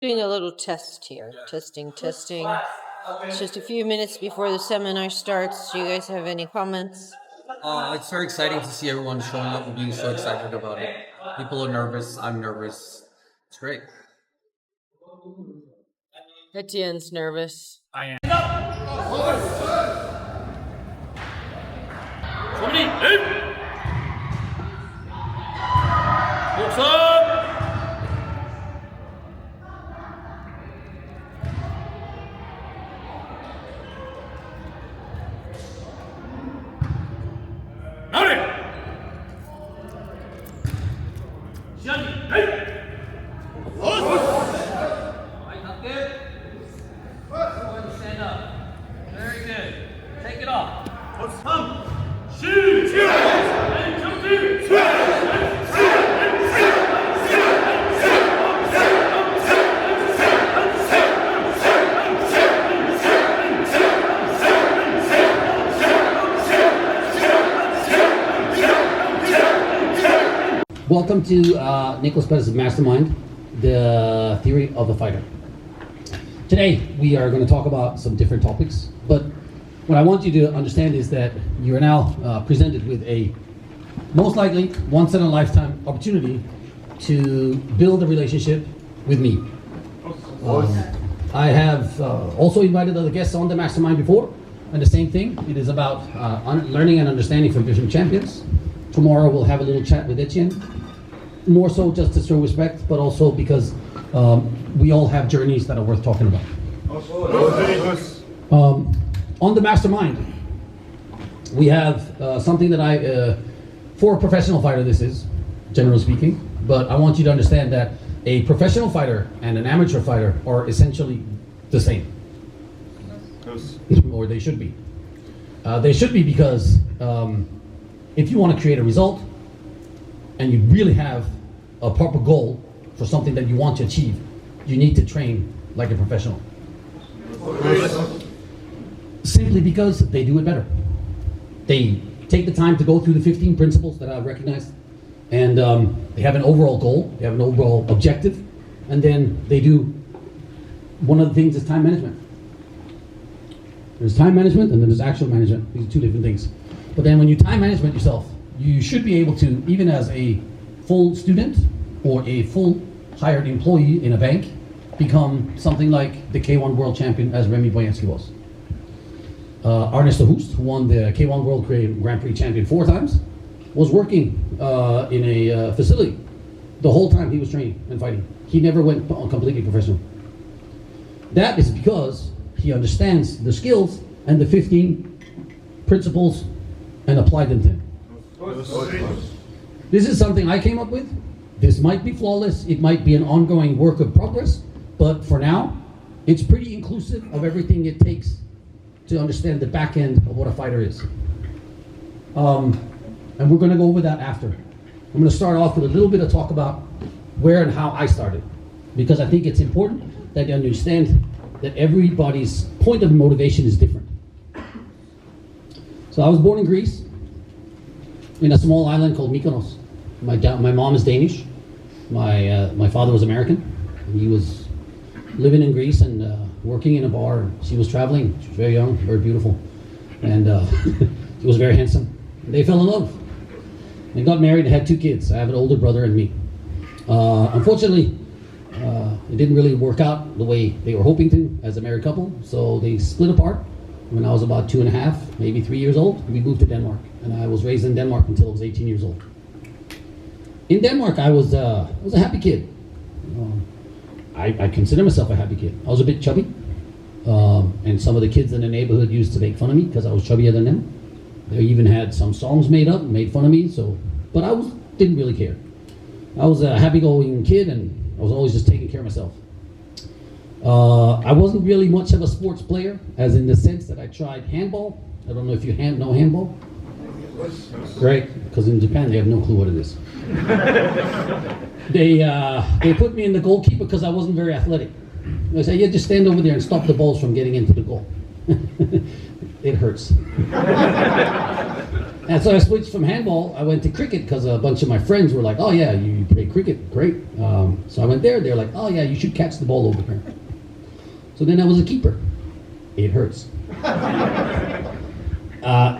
Doing a little test here. Testing. It's just a few minutes before the seminar starts. Do you guys have any comments? It's very exciting to see everyone showing up and being so excited about it. People are nervous. I'm nervous. It's great. Etienne's nervous. I am. Somebody, hey! Looks up! Howdy! Johnny, hey! Stand up. Very good. Take it off. Let's come! Shoot! Hey, Jonesy! Welcome to Nicholas Perez's Mastermind, the theory of the fighter. Today we are going to talk about some different topics, but what I want you to understand is that you are now presented with a most likely once in a lifetime opportunity to build a relationship with me. I have also invited other guests on the Mastermind before, and the same thing. It is about learning and understanding from different champions. Tomorrow we'll have a little chat with Etienne, more so just to show respect, but also because we all have journeys that are worth talking about. On the Mastermind, we have something that for a professional fighter this is, generally speaking, but I want you to understand that a professional fighter and an amateur fighter are essentially the same. Or they should be. They should be because if you want to create a result and you really have a proper goal for something that you want to achieve, you need to train like a professional. Simply because they do it better. They take the time to go through the 15 principles that I've recognized, and they have an overall goal, they have an overall objective, and then they do, one of the things is time management. There's time management and then there's actual management. These are two different things. But then when you time management yourself, you should be able to, even as a full student or a full hired employee in a bank, become something like the K1 world champion as Remy Boyansky was. Ernesto Hoost, who won the K1 World Grand Prix champion 4 times, was working in a facility the whole time he was training and fighting. He never went completely professional. That is because he understands the skills and the 15 principles and applied them to him. This is something I came up with. This might be flawless, it might be an ongoing work of progress, but for now, it's pretty inclusive of everything it takes to understand the back end of what a fighter is. And we're going to go over that after. I'm going to start off with a little bit of talk about where and how I started, because I think it's important that you understand that everybody's point of motivation is different. So I was born in Greece, in a small island called Mykonos. My mom is Danish. My father was American. He was living in Greece and working in a bar. She was traveling. She was very young, very beautiful, and he was very handsome. They fell in love. They got married and had 2 kids. I have an older brother and me. Unfortunately, it didn't really work out the way they were hoping to as a married couple, so they split apart. When I was about 2.5, maybe 3 years old, we moved to Denmark, and I was raised in Denmark until I was 18 years old. In Denmark, I was a happy kid. I consider myself a happy kid. I was a bit chubby, and some of the kids in the neighborhood used to make fun of me because I was chubbier than them. They even had some songs made up and made fun of me. But I didn't really care. I was a happy-going kid, and I was always just taking care of myself. I wasn't really much of a sports player, as in the sense that I tried handball. I don't know if you know handball. Great, because in Japan they have no clue what it is. They put me in the goalkeeper because I wasn't very athletic. They say, yeah, just stand over there and stop the balls from getting into the goal. It hurts. And so I switched from handball. I went to cricket because a bunch of my friends were like, "Oh yeah, you play cricket, great." So I went there. They're like, "Oh yeah, you should catch the ball over here." So then I was a keeper. It hurts.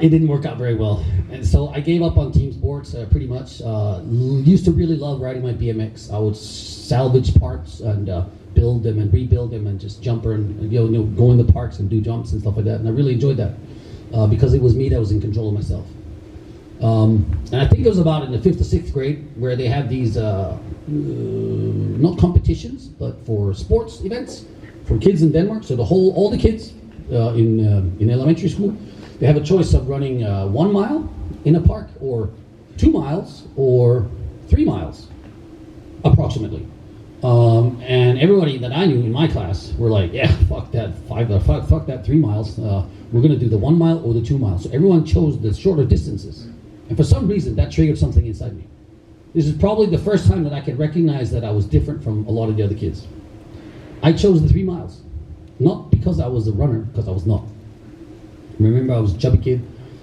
It didn't work out very well, and so I gave up on team sports pretty much. Used to really love riding my BMX. I would salvage parts and build them and rebuild them and just jumper and go in the parks and do jumps and stuff like that. And I really enjoyed that because it was me that was in control of myself. And I think it was about in the 5th or 6th grade where they had these not competitions but for sports events for kids in Denmark. So all the kids in elementary school, they have a choice of running 1 mile in a park or 2 miles or 3 miles approximately. And everybody that I knew in my class were like, yeah, fuck that fuck that 3 miles. We're gonna do the 1 mile or the 2 miles. So everyone chose the shorter distances. And for some reason that triggered something inside me. This is probably the first time that I could recognize that I was different from a lot of the other kids. I chose the 3 miles. Not because I was a runner, because I was not. Remember, I was a chubby kid,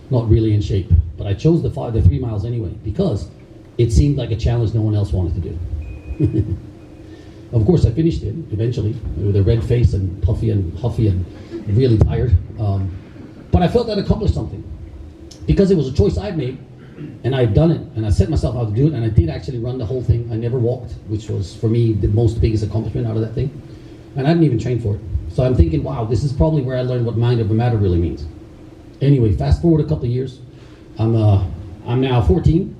not really in shape. But I chose the 3 miles anyway, because it seemed like a challenge no one else wanted to do. Of course, I finished it eventually, with a red face and puffy and huffy and really tired. But I felt that accomplished something. Because it was a choice I'd made, and I'd done it, and I set myself out to do it, and I did actually run the whole thing. I never walked, which was, for me, the most biggest accomplishment out of that thing. And I didn't even train for it. So I'm thinking, wow, this is probably where I learned what mind over matter really means. Anyway, fast forward a couple of years. I'm now 14.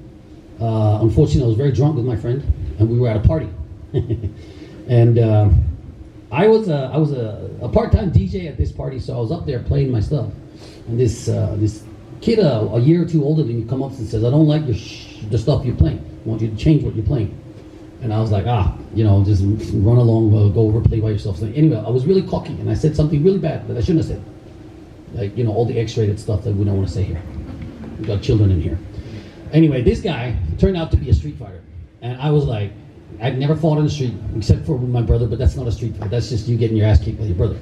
Unfortunately, I was very drunk with my friend, and we were at a party. And I was a part-time DJ at this party, so I was up there playing my stuff. And this kid, a year or two older than me, comes up and says, "I don't like the stuff you're playing. I want you to change what you're playing." And I was like, just run along, go over, play by yourself. So anyway, I was really cocky, and I said something really bad that I shouldn't have said. Like, all the X-rated stuff that we don't want to say here. We've got children in here. Anyway, this guy turned out to be a street fighter. And I was like, I'd never fought in the street, except for with my brother, but that's not a street fight. That's just you getting your ass kicked by your brother.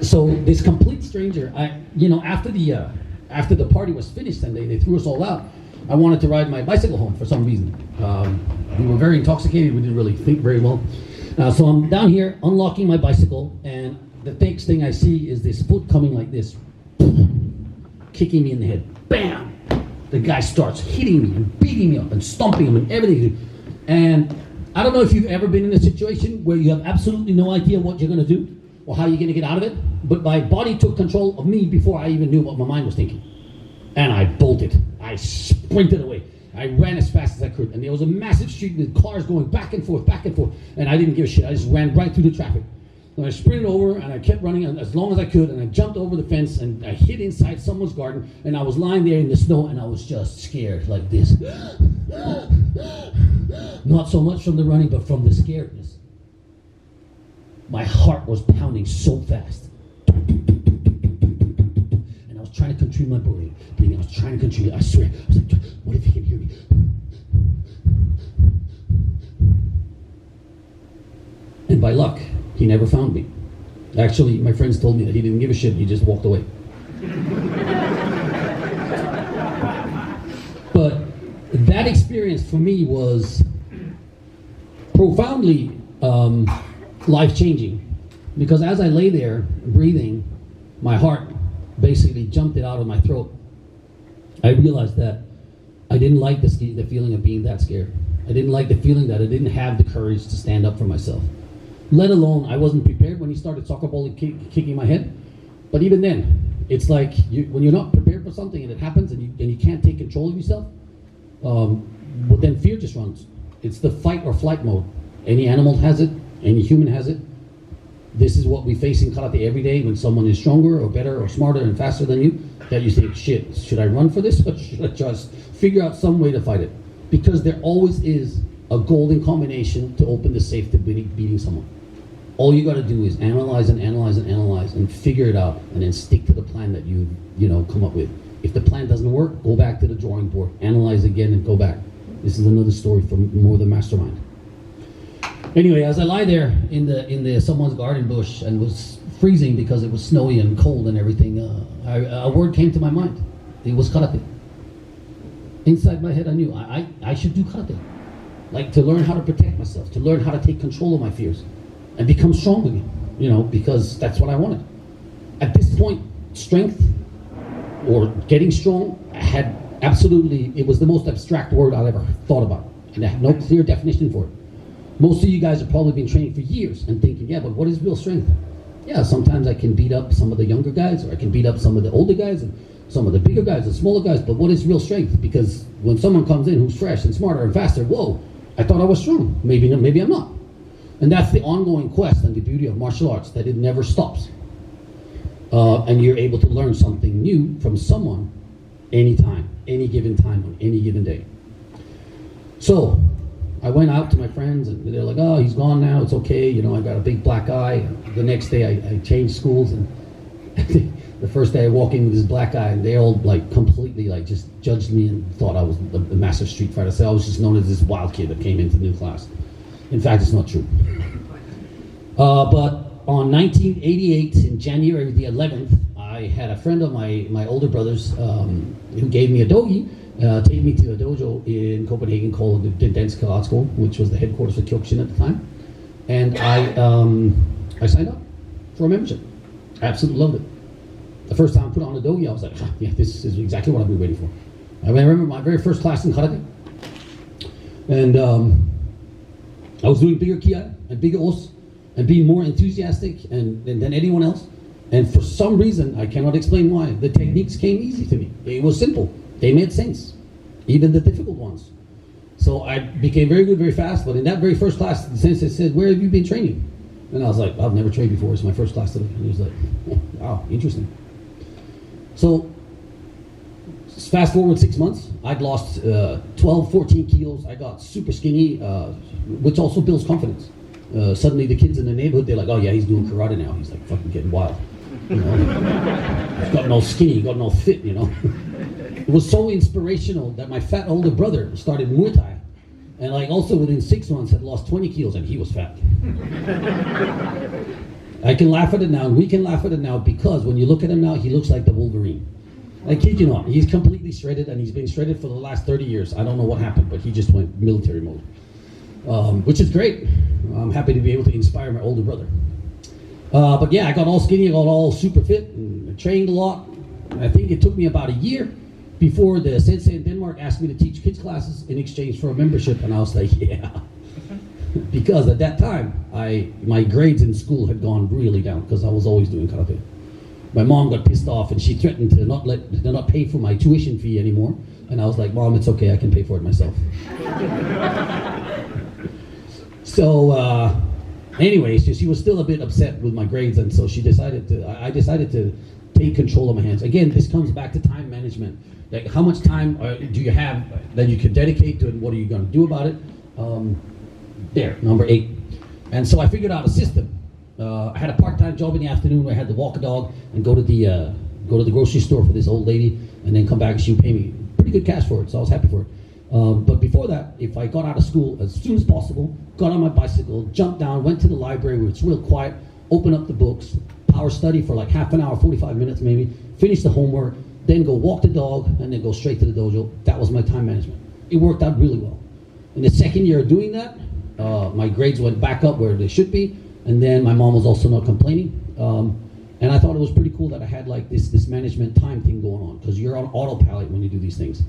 So this complete stranger, after the party was finished and they threw us all out, I wanted to ride my bicycle home for some reason. We were very intoxicated. We didn't really think very well. So I'm down here unlocking my bicycle, and the next thing I see is this foot coming like this, kicking me in the head. Bam! The guy starts hitting me and beating me up and stomping him and everything. And I don't know if you've ever been in a situation where you have absolutely no idea what you're going to do or how you're going to get out of it. But my body took control of me before I even knew what my mind was thinking. And I bolted. I sprinted away. I ran as fast as I could. And there was a massive street with cars going back and forth. And I didn't give a shit. I just ran right through the traffic. And I sprinted over and I kept running as long as I could. And I jumped over the fence and I hid inside someone's garden. And I was lying there in the snow and I was just scared like this. Not so much from the running, but from the scaredness. My heart was pounding so fast. And I was trying to control my breathing. I was trying to control it. I swear. I was like, what if he can hear me? And by luck, he never found me. Actually, my friends told me that he didn't give a shit. He just walked away. But that experience for me was profoundly life-changing, because as I lay there breathing, my heart basically jumped it out of my throat. I realized that I didn't like the feeling of being that scared. I didn't like the feeling that I didn't have the courage to stand up for myself. Let alone, I wasn't prepared when he started soccer ball kicking my head. But even then, it's like when you're not prepared for something and it happens and you can't take control of yourself, but then fear just runs. It's the fight or flight mode. Any animal has it, any human has it. This is what we face in karate every day when someone is stronger or better or smarter and faster than you, that you think, shit, should I run for this or should I just figure out some way to fight it? Because there always is a golden combination to open the safe to beating someone. All you got to do is analyze and figure it out, and then stick to the plan that you come up with. If the plan doesn't work, go back to the drawing board, analyze again, and go back. This is another story from More Than Mastermind. Anyway, as I lie there in the someone's garden bush and was freezing because it was snowy and cold and everything, a word came to my mind. it was karate. Inside my head, I knew I should do karate. Like, to learn how to protect myself, to learn how to take control of my fears and become strong again, you know, because that's what I wanted. At this point, strength or getting strong had absolutely, it was the most abstract word I'd ever thought about. And I had no clear definition for it. Most of you guys have probably been training for years and thinking, yeah, but what is real strength? Yeah, sometimes I can beat up some of the younger guys, or I can beat up some of the older guys, and some of the bigger guys, and smaller guys, but what is real strength? Because when someone comes in who's fresh and smarter and faster, whoa, I thought I was strong. Maybe I'm not. And that's the ongoing quest and the beauty of martial arts, that it never stops. And you're able to learn something new from someone anytime, any given time, on any given day. So I went out to my friends and they're like, oh, he's gone now, it's okay, you know, I got a big black eye. The next day I changed schools, and the first day I walked in with this black eye, and they all like completely like just judged me and thought I was a massive street fighter. So I was just known as this wild kid that came into the new class. In fact, it's not true. But on 1988, in January the 11th, I had a friend of my older brother's who gave me a dogi, take me to a dojo in Copenhagen called the Danske Art School, which was the headquarters for Kyokushin at the time. And I signed up for a membership. I absolutely loved it. The first time I put on a dogi, I was like, yeah, this is exactly what I've been waiting for. I remember my very first class in karate. And I was doing bigger kiai and bigger os and being more enthusiastic than anyone else. And for some reason, I cannot explain why, the techniques came easy to me. It was simple. They made sense, even the difficult ones. So I became very good very fast, but in that very first class, the sensei said, where have you been training? And I was like, I've never trained before, it's my first class today. And he was like, oh, wow, interesting. So fast forward 6 months, I'd lost 12, 14 kilos. I got super skinny, which also builds confidence. Suddenly the kids in the neighborhood, they're like, oh yeah, he's doing karate now. He's like fucking getting wild. You know? He's gotten all skinny, he gotten all fit, you know. It was so inspirational that my fat older brother started Muay Thai. And like also within 6 months had lost 20 kilos and he was fat. I can laugh at it now, and we can laugh at it now, because when you look at him now, he looks like the Wolverine. I kid you not, he's completely shredded, and he's been shredded for the last 30 years. I don't know what happened, but he just went military mode. Which is great. I'm happy to be able to inspire my older brother. But yeah, I got all skinny, I got all super fit, and I trained a lot. I think it took me about a year before the sensei in Denmark asked me to teach kids classes in exchange for a membership, and I was like, yeah. Because at that time, my grades in school had gone really down because I was always doing karate. My mom got pissed off and she threatened to not pay for my tuition fee anymore. And I was like, Mom, it's okay, I can pay for it myself. So anyway, she was still a bit upset with my grades, and so I decided to take control of my hands. Again, this comes back to time management. Like, how much time do you have that you can dedicate to it, and what are you going to do about it? There, number 8. And so I figured out a system. I had a part-time job in the afternoon where I had to walk a dog and go to the grocery store for this old lady, and then come back and she would pay me pretty good cash for it, so I was happy for it. But before that, if I got out of school as soon as possible, got on my bicycle, jumped down, went to the library where it's real quiet, open up the books, power study for like half an hour, 45 minutes maybe, finish the homework, then go walk the dog, and then go straight to the dojo. That was my time management. It worked out really well. In the second year of doing that, my grades went back up where they should be, and then my mom was also not complaining. And I thought it was pretty cool that I had like this management time thing going on, because you're on autopilot when you do these things.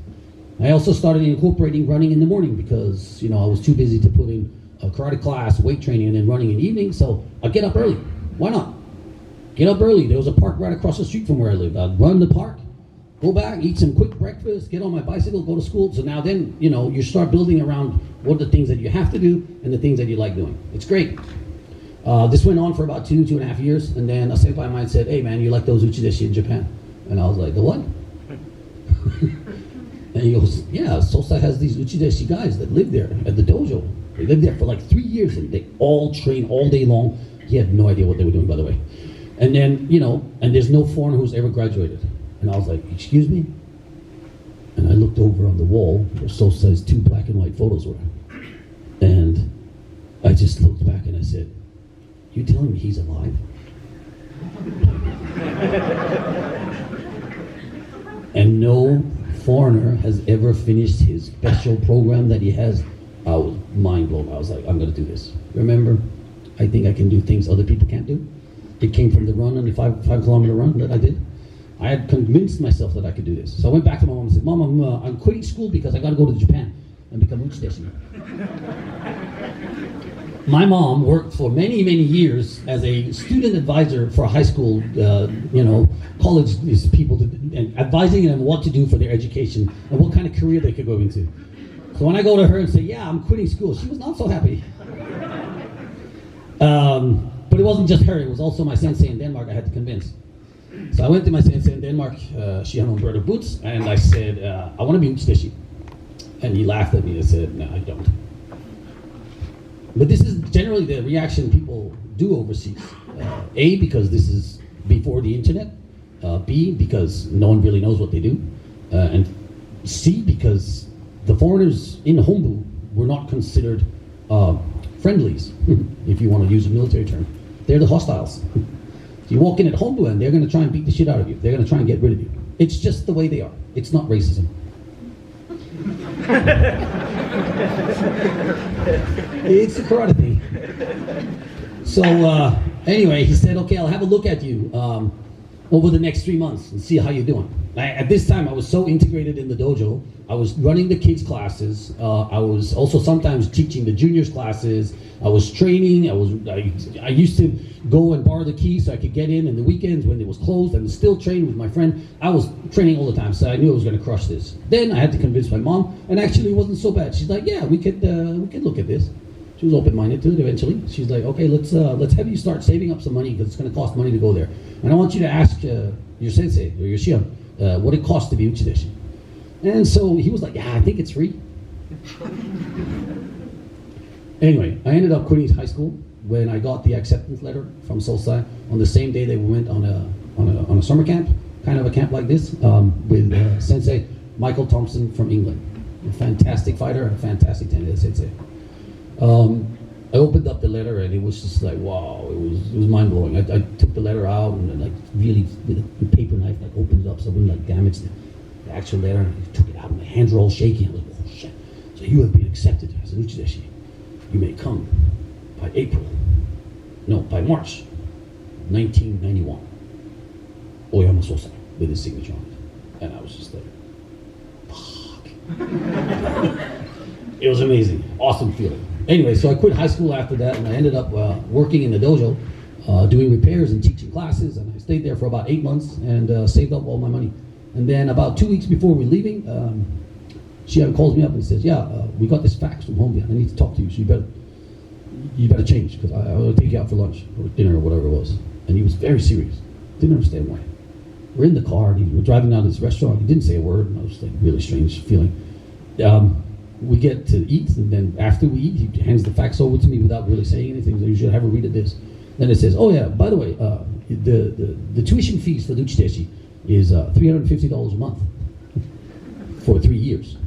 I also started incorporating running in the morning because, you know, I was too busy to put in a karate class, weight training, and then running in the evening, so I'd get up early. Why not? Get up early. There was a park right across the street from where I lived. I'd run the park, go back, eat some quick breakfast, get on my bicycle, go to school. So now then, you know, you start building around what are the things that you have to do and the things that you like doing. It's great. This went on for about 2.5 years, and then a senpai of mine said, hey man, you like those uchideshi in Japan? And I was like, the what? And he goes, yeah, Sosai has these uchideshi guys that live there at the dojo. They lived there for like 3 years, and they all train all day long. He had no idea what they were doing, by the way. And then, you know, and there's no foreigner who's ever graduated. And I was like, excuse me? And I looked over on the wall where Sosai's 2 black and white photos were. And I just looked back and I said, you telling me he's alive? And no foreigner has ever finished his special program that he has. I was mind blown. I was like, I'm going to do this. Remember, I think I can do things other people can't do. It came from the run, and the 5 kilometer run that I did. I had convinced myself that I could do this. So I went back to my mom and said, Mom, I'm quitting school because I got to go to Japan and become uchideshi. My mom worked for many, many years as a student advisor for a high school, college people, and advising them what to do for their education and what kind of career they could go into. So when I go to her and say, yeah, I'm quitting school, she was not so happy. But it wasn't just her, it was also my sensei in Denmark I had to convince. So I went to my sensei in Denmark, she had on bird of boots, and I said, I want to be uchideshi. And he laughed at me and said, no, I don't. But this is generally the reaction people do overseas. A, because this is before the internet. B, because no one really knows what they do. And C, because the foreigners in Hombu were not considered friendlies, if you want to use a military term. They're the hostiles. You walk in at Hombu and they're going to try and beat the shit out of you. They're going to try and get rid of you. It's just the way they are. It's not racism. It's a karate thing. So anyway, he said, okay, I'll have a look at you over the next 3 months and see how you're doing. At this time, I was so integrated in the dojo. I was running the kids' classes. I was also sometimes teaching the juniors' classes. I was training. I used to go and borrow the keys so I could get in the weekends when it was closed and still train with my friend. I was training all the time, so I knew I was going to crush this. Then I had to convince my mom, and actually it wasn't so bad. She's like, yeah, we could look at this. She was open-minded to it eventually. She's like, okay, let's have you start saving up some money because it's going to cost money to go there. And I want you to ask your sensei or your shion what it costs to be uchideshi. And so he was like, yeah, I think it's free. Anyway, I ended up quitting high school when I got the acceptance letter from Sosai on the same day that we went on a summer camp, kind of a camp like this, with Sensei Michael Thompson from England, a fantastic fighter and a fantastic sensei. I opened up the letter and it was just like, wow, it was mind blowing. I took the letter out and like really with a paper knife, like opened it up so it wouldn't like damage the actual letter. And I took it out and my hands were all shaky. I was like, oh shit. So you have been accepted as an uchideshi. You may come by by March 1991. Oyama Sosai with his signature on it. And I was just like, fuck. It was amazing. Awesome feeling. Anyway, so I quit high school after that and I ended up working in the dojo, doing repairs and teaching classes. And I stayed there for about 8 months and saved up all my money. And then about 2 weeks before we're leaving, Shion calls me up and says, yeah, we got this fax from home. I need to talk to you, so you better change because I will take you out for lunch or dinner or whatever it was. And he was very serious. Didn't understand why. We're in the car, and we're driving down to this restaurant. He didn't say a word, and I was like, really strange feeling. We get to eat, and then after we eat, he hands the fax over to me without really saying anything. So you should have a read of this. Then it says, oh yeah, by the way, the tuition fees for the uchideshi is $350 a month for 3 years.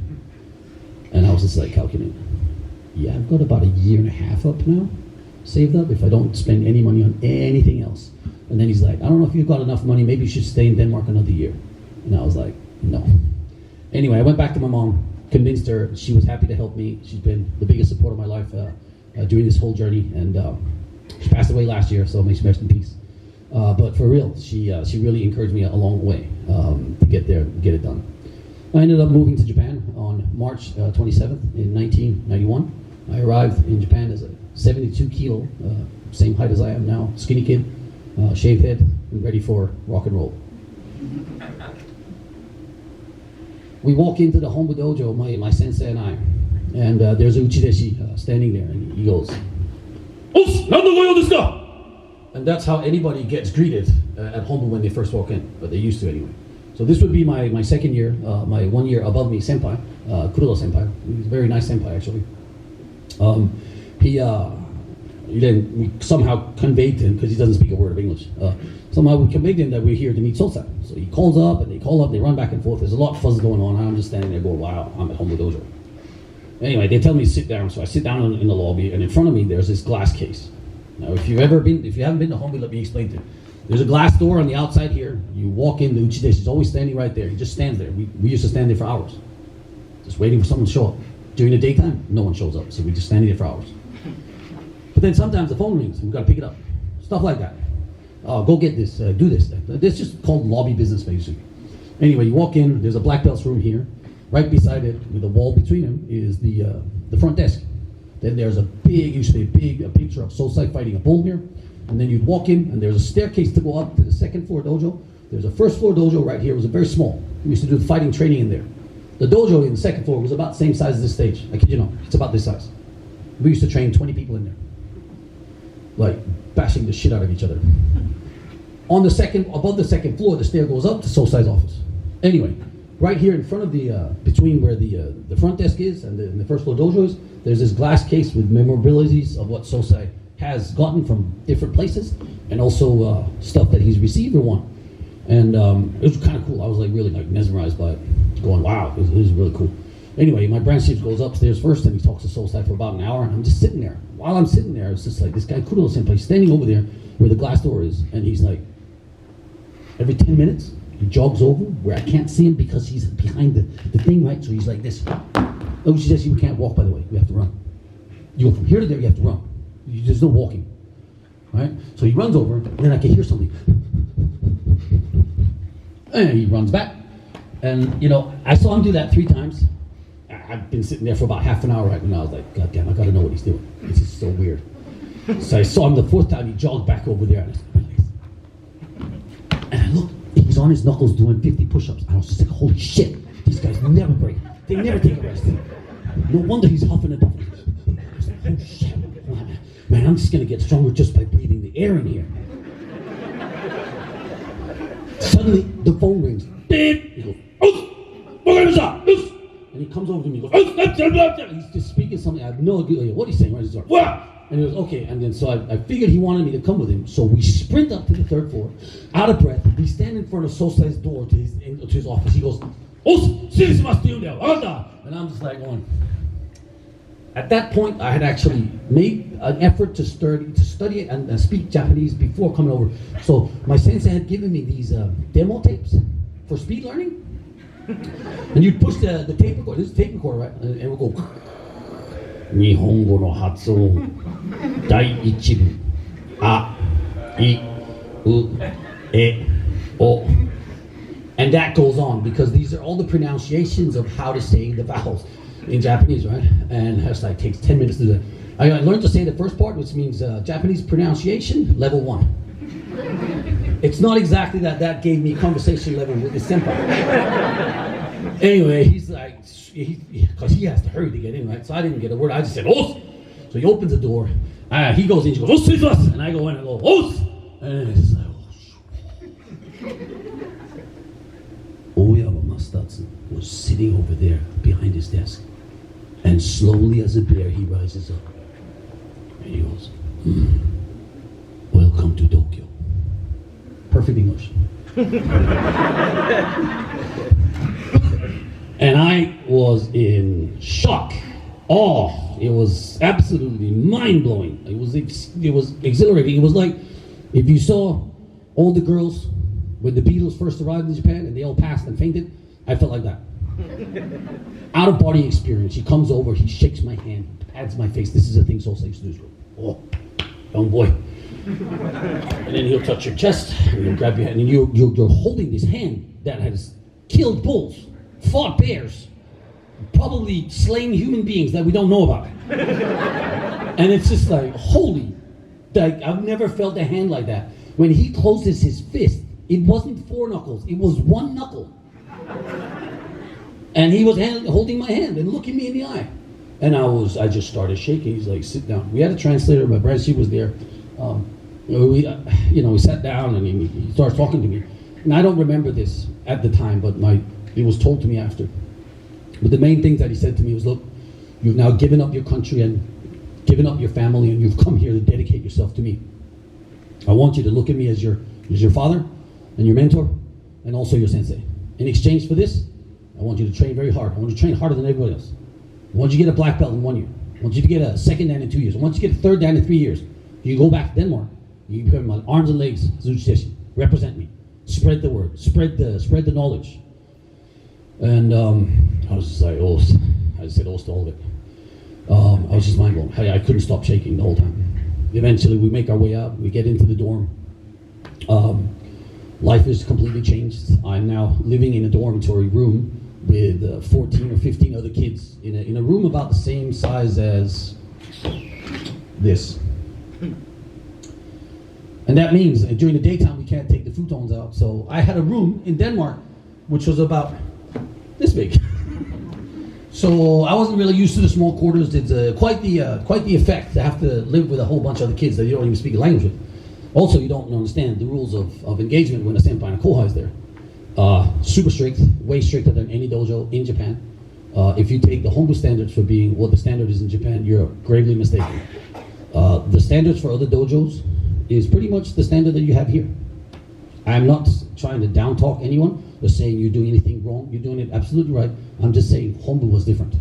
And I was just like calculating, yeah, I've got about a year and a half up now, saved up if I don't spend any money on anything else. And then he's like, I don't know if you've got enough money, maybe you should stay in Denmark another year. And I was like, no. Anyway, I went back to my mom, convinced her, she was happy to help me. She's been the biggest support of my life during this whole journey. And she passed away last year, so may she rest in peace. But for real, she really encouraged me along the way to get there, get it done. I ended up moving to Japan on March 27th in 1991. I arrived in Japan as a 72 kilo, same height as I am now, skinny kid, shaved head, and ready for rock and roll. We walk into the Hombu dojo, my sensei and I, and there's a uchideshi standing there, and he goes, "Os, nanda goyo desu ka?" And that's how anybody gets greeted at Hombu when they first walk in, but they used to anyway. So this would be my second year, my 1 year above me senpai, Kururo senpai. He's a very nice senpai actually. Then we somehow conveyed to him, because he doesn't speak a word of English, somehow we conveyed to him that we're here to meet Sosai. So he calls up and they call up, they run back and forth. There's a lot of fuzz going on. I'm just standing there going, wow, I'm at Hombu dojo. Anyway, they tell me to sit down, so I sit down in the lobby, and in front of me there's this glass case. Now, if you haven't been to Hombu, let me explain to you. There's a glass door on the outside here. You walk in, the Uchideshi is always standing right there. He just stands there. We used to stand there for hours, just waiting for someone to show up. During the daytime, no one shows up, so we just stand there for hours. But then sometimes the phone rings and we've got to pick it up. Stuff like that. Go get this, do this. That's just called lobby business, basically. Anyway, you walk in, there's a black belt's room here. Right beside it, with a wall between them, is the front desk. Then there's used to be a picture of Sosai fighting a bull here. And then you'd walk in, and there's a staircase to go up to the second floor dojo. There's a first floor dojo right here. It was very small. We used to do the fighting training in there. The dojo in the second floor was about the same size as this stage. I kid you not, it's about this size. We used to train 20 people in there. Like, bashing the shit out of each other. Above the second floor, the stair goes up to Sosai's office. Anyway, right here in front of between where the front desk is and the first floor dojo is, there's this glass case with memorabilities of what Sosai has gotten from different places, and also stuff that he's received or won. And it was kind of cool. I was like really like mesmerized by it, going, wow, it was really cool. Anyway, my branch chief goes upstairs first and he talks to Sosai for about an hour, and I'm just sitting there. While I'm sitting there, it's just like this guy Kudo-senpai standing over there where the glass door is, and he's like, every 10 minutes, he jogs over where I can't see him because he's behind the thing, right? So he's like this. Oh, she says you can't walk, by the way. We have to run. You go from here to there, you have to run. There's no walking, right? So he runs over, and then I can hear something. And he runs back. And, you know, I saw him do that 3 times. I've been sitting there for about half an hour right now. I was like, God damn, I gotta know what he's doing. This is so weird. So I saw him the 4th time, he jogged back over there. And I looked, he was on his knuckles doing 50 push-ups. I was just like, holy shit, these guys never break. They never take a rest. No wonder he's huffing and puffing. I was like, oh shit. Man, I'm just gonna get stronger just by breathing the air in here. Suddenly, the phone rings. Beep! He goes, and he comes over to me and goes, he's just speaking something. I have no idea what he's saying. Right? He's like, what? And he goes, okay. And then so I figured he wanted me to come with him. So we sprint up to the 3rd floor, out of breath. We stand in front of Sosai's door to his office. He goes, and I'm just like going. At that point, I had actually made an effort to study it and speak Japanese before coming over. So my sensei had given me these demo tapes for speed learning. And you'd push the tape recorder. This is a tape recorder, right? And it would go. Nihongo no hatsu dai ichibu a I u e o. And that goes on because these are all the pronunciations of how to say the vowels in Japanese, right? And it like takes 10 minutes to do that. I learned to say the first part, which means Japanese pronunciation, level 1. It's not exactly that gave me conversation level with the senpai. Anyway, he's like, because he has to hurry to get in, right? So I didn't get a word. I just said, Os! So he opens the door. He goes in, she goes, Os! And I go in and go, Os! And it's like, Oyama Mastatsu was sitting over there behind his desk. And slowly as a bear, he rises up. And he goes, welcome to Tokyo. Perfect English. And I was in shock, awe. It was absolutely mind-blowing. It was exhilarating. It was like if you saw all the girls when the Beatles first arrived in Japan and they all passed and fainted. I felt like that. Out-of-body experience. He comes over, he shakes my hand, pats my face. This is a thing Sosai used to do. Oh, young boy. And then he'll touch your chest, and he'll grab your hand, and you're holding this hand that has killed bulls, fought bears, probably slain human beings that we don't know about. And it's just like, holy, like I've never felt a hand like that. When he closes his fist, it wasn't 4 knuckles, it was 1 knuckle. And he was holding my hand and looking me in the eye. And I just started shaking. He's like, sit down. We had a translator, my brother, she was there. We sat down and he starts talking to me. And I don't remember this at the time, but it was told to me after. But the main thing that he said to me was, look, you've now given up your country and given up your family, and you've come here to dedicate yourself to me. I want you to look at me as your father and your mentor and also your sensei. In exchange for this, I want you to train very hard. I want you to train harder than everybody else. I want you to get a black belt in 1 year. I want you to get a second dan in 2 years. I want you to get a third dan in 3 years. You go back to Denmark You become my arms and legs, Zuchi-deshi. Represent me. Spread the word. Spread the knowledge. And I was just like, oh, I said oh to all of it. I was just mind blown. I couldn't stop shaking the whole time. Eventually, we make our way out. We get into the dorm. Life is completely changed. I'm now living in a dormitory room with 14 or 15 other kids in a room about the same size as this. And that means during the daytime we can't take the futons out. So I had a room in Denmark which was about this big. So I wasn't really used to the small quarters. It's quite the effect to have to live with a whole bunch of other kids that you don't even speak a language with. Also, you don't understand the rules of engagement when a senpai and a kohai is there. Super strict, way stricter than any dojo in Japan. If you take the Honbu standards for being what the standard is in Japan, you're gravely mistaken. The standards for other dojos is pretty much the standard that you have here. I'm not trying to down talk anyone or saying you're doing anything wrong. You're doing it absolutely right. I'm just saying Honbu was different.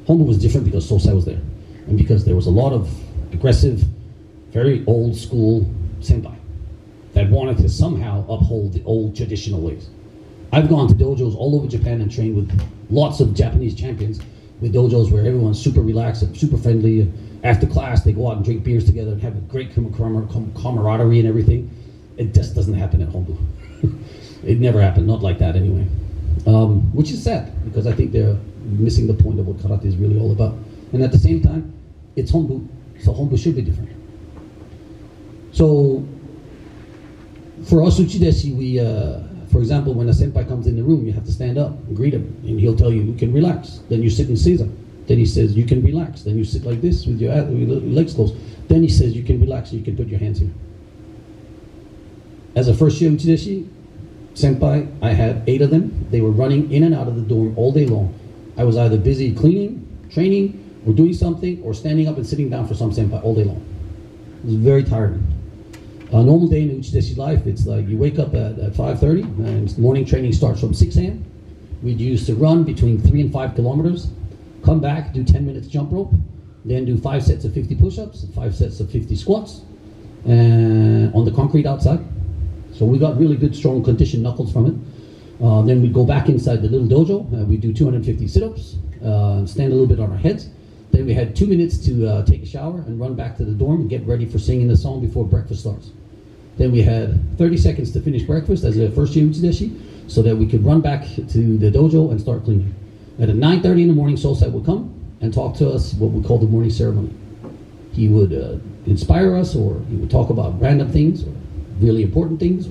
Honbu was different because Sosai was there. And because there was a lot of aggressive, very old school senpai that wanted to somehow uphold the old traditional ways. I've gone to dojos all over Japan and trained with lots of Japanese champions, with dojos where everyone's super relaxed and super friendly. After class, they go out and drink beers together and have a great camaraderie and everything. It just doesn't happen at Honbu. It never happened, not like that anyway. Which is sad, because I think they're missing the point of what karate is really all about. And at the same time, it's Honbu, so Honbu should be different. So, for us Uchideshi, we, for example, when a senpai comes in the room, you have to stand up and greet him, and he'll tell you, you can relax. Then you sit in seiza. Then he says, you can relax. Then you sit like this with your legs closed. Then he says, you can relax, and you can put your hands here. As a first year Uchideshi senpai, I had 8 of them. They were running in and out of the dorm all day long. I was either busy cleaning, training, or doing something, or standing up and sitting down for some senpai all day long. It was very tiring. A normal day in Uchideshi life, it's like you wake up at 5:30, and morning training starts from 6 a.m. We'd used to run between 3 and 5 kilometers, come back, do 10 minutes jump rope, then do 5 sets of 50 push-ups, 5 sets of 50 squats, and on the concrete outside. So we got really good, strong, conditioned knuckles from it. Then we'd go back inside the little dojo. We'd do 250 sit-ups, stand a little bit on our heads. Then we had 2 minutes to take a shower and run back to the dorm and get ready for singing the song before breakfast starts. Then we had 30 seconds to finish breakfast as a first year Uchideshi, so that we could run back to the dojo and start cleaning. At 9:30 in the morning, Sosai would come and talk to us, what we call the morning ceremony. He would inspire us, or he would talk about random things, or really important things.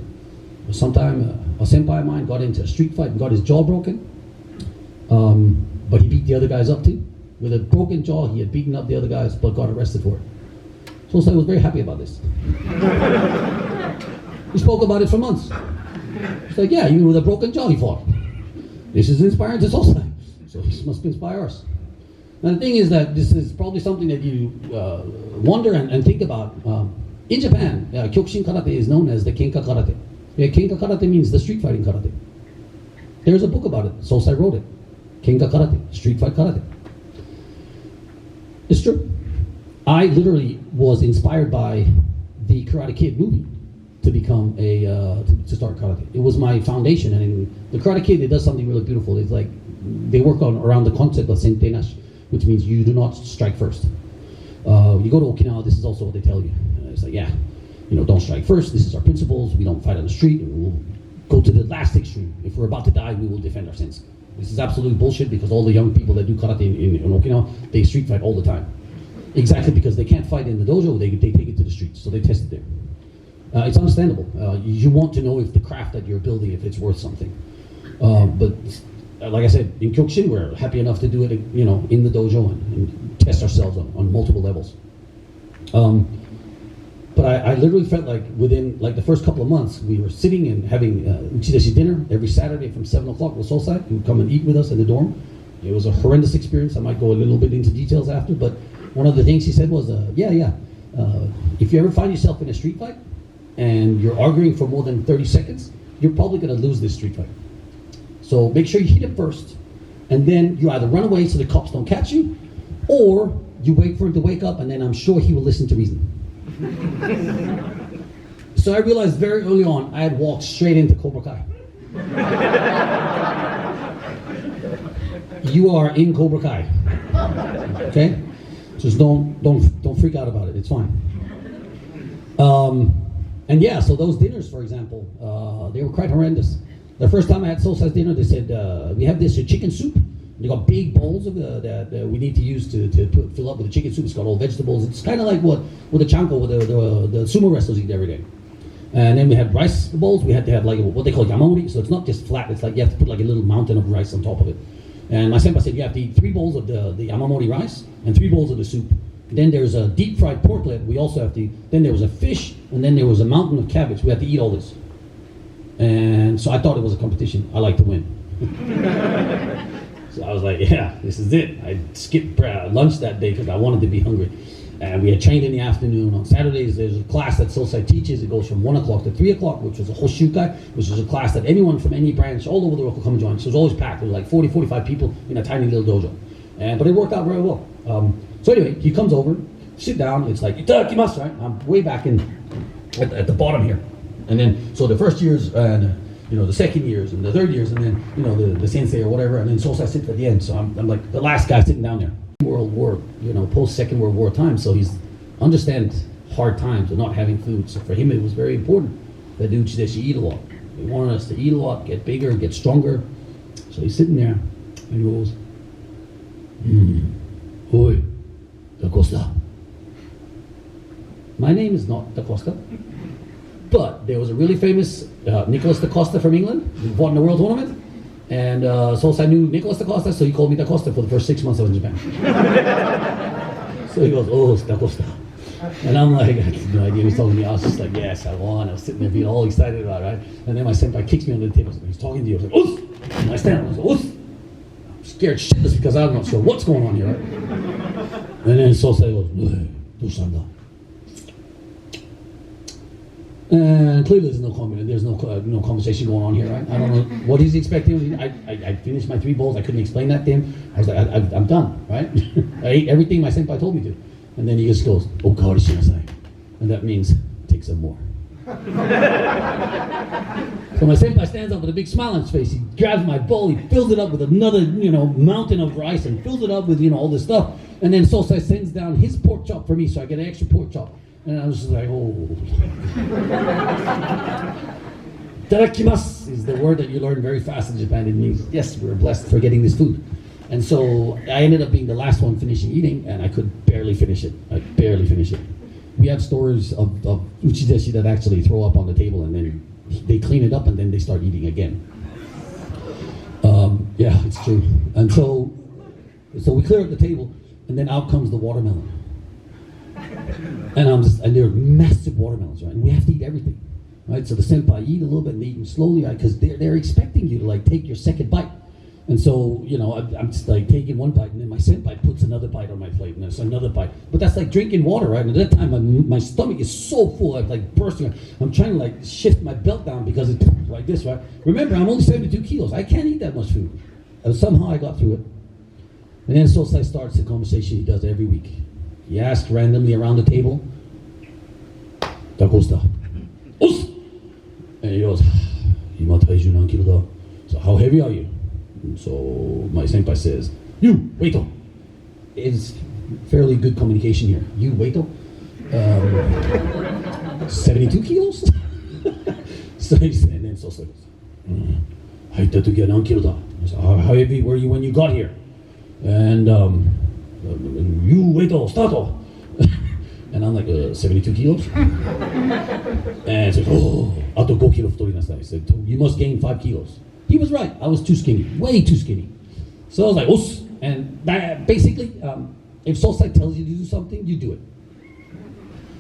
Or sometime a senpai of mine got into a street fight and got his jaw broken, but he beat the other guys up too. With a broken jaw, he had beaten up the other guys, but got arrested for it. Sosai was very happy about this. He spoke about it for months. It's like, yeah, even with a broken jaw, he fought. This is inspiring to Sosai, so this must inspire us. Now the thing is that this is probably something that you wonder and think about. In Japan, Kyokushin karate is known as the Kenka karate. Kenka karate means the street fighting karate. There's a book about it. Sosai wrote it. Kenka karate, street fight karate. It's true. I literally was inspired by the Karate Kid movie to become to start karate. It was my foundation, and the Karate Kid, it does something really beautiful. It's like they work around the concept of sentenashi, which means you do not strike first. You go to Okinawa, this is also what they tell you. It's like, yeah, don't strike first. This is our principles. We don't fight on the street. We'll go to the last extreme. If we're about to die, we will defend our sins. This is absolute bullshit, because all the young people that do karate in Okinawa, they street fight all the time. Exactly, because they can't fight in the dojo, they take it to the streets, so they test it there. It's understandable. You want to know if the craft that you're building, if it's worth something. But like I said, in Kyokushin, we're happy enough to do it, in the dojo and test ourselves on multiple levels. But I literally felt like within the first couple of months, we were sitting and having Uchideshi dinner every Saturday from 7 o'clock with Sosai. He would come and eat with us in the dorm. It was a horrendous experience. I might go a little bit into details after, but one of the things he said was, if you ever find yourself in a street fight and you're arguing for more than 30 seconds, you're probably going to lose this street fight. So make sure you hit him first, and then you either run away so the cops don't catch you, or you wait for him to wake up, and then I'm sure he will listen to reason. So I realized very early on I had walked straight into Cobra Kai. You are in Cobra Kai. Okay? Just don't freak out about it. It's fine. And yeah, so those dinners, for example, they were quite horrendous. The first time I had soul-size dinner, they said, we have this chicken soup. They got big bowls of that we need to use to fill up with the chicken soup. It's got all vegetables. It's kind of like what the chanko, with the sumo wrestlers eat every day. And then we had rice bowls. We had to have like what they call yamamori. So it's not just flat. It's like you have to put like a little mountain of rice on top of it. And my senpai said you have to eat 3 bowls of the yamamori rice and 3 bowls of the soup. Then there's a deep fried porklet. We also have to eat. Then there was a fish, and then there was a mountain of cabbage. We had to eat all this. And so I thought it was a competition. I like to win. So I was like, yeah, this is it. I skipped lunch that day because I wanted to be hungry. And we had trained in the afternoon. On Saturdays, there's a class that Sosai teaches. It goes from 1 o'clock to 3 o'clock, which was a Hoshukai, which is a class that anyone from any branch all over the world could come and join. So it was always packed. There was like 40, 45 people in a tiny little dojo. But it worked out very well. So anyway, he comes over, sit down. It's like, itadakimasu, right? I'm way back at the bottom here. And then, so the first years, the second years, and the third years, and then, the sensei or whatever, and then Sosai sits at the end. So I'm like the last guy sitting down there. World War, post Second World War time, so he's understands hard times of not having food. So for him, it was very important that the Uchideshi eat a lot. He wanted us to eat a lot, get bigger, get stronger. So he's sitting there, and he goes, Oi, Da Costa. My name is not Da Costa, but there was a really famous Nicholas Da Costa from England who fought in the World Tournament. And Sosai knew Nicholas Da Costa, so he called me Da Costa for the first 6 months I was in Japan. So he goes, oh, it's Da Costa. And I'm like, I had no idea he was talking to me. I was just like, yes, I won. I was sitting there being all excited about it, right? And then my senpai kicks me under the table. He's talking to you. I was like, oof! And I stand up and I was like, oof! I'm scared shitless because I'm not sure what's going on here, right? And then Sosai goes, do-shanda. And clearly there's no comment. There's no conversation going on here, right? I don't know what he's expecting. I finished my 3 bowls. I couldn't explain that to him. I was like, I'm done, right? I ate everything my senpai told me to. And then he just goes, "Okawari shinasai," and that means take some more. So my senpai stands up with a big smile on his face. He grabs my bowl. He fills it up with another, mountain of rice and fills it up with, all this stuff. And then Sosai sends down his pork chop for me, so I get an extra pork chop. And I was just like, oh. Itadakimasu is the word that you learn very fast in Japan. It means, yes, we're blessed for getting this food. And so I ended up being the last one finishing eating, and I could barely finish it. We have stories of uchideshi that actually throw up on the table, and then they clean it up, and then they start eating again. Yeah, it's true. And so we clear up the table, and then out comes the watermelon. And they're massive watermelons, right? And we have to eat everything, right? So the senpai eat a little bit and they eat them slowly, right? Because they're expecting you to take your second bite. And so, I'm just taking one bite, and then my senpai puts another bite on my plate, and there's another bite. But that's like drinking water, right? And at that time, my stomach is so full, I'm bursting. I'm trying to shift my belt down because it's like this, right? Remember, I'm only 72 kilos. I can't eat that much food. And somehow I got through it. And then Sosai starts the conversation he does every week. He asks randomly around the table, Da Costa, Us! And he goes, Ima taiju nan kilo da? So how heavy are you? And so my senpai says, you, waito. It's fairly good communication here. You, waito? 72 kilos? So he said, and then Sosai goes, Haita toki wa nan kilo da? So how heavy were you when you got here? And you waito, start. And I'm like, 72 kilos? And he said, ato 5 kilo futori nasai. He said, you must gain 5 kilos. He was right. I was too skinny, way too skinny. So I was like, os. And that, basically, if Sosai tells you to do something, you do it.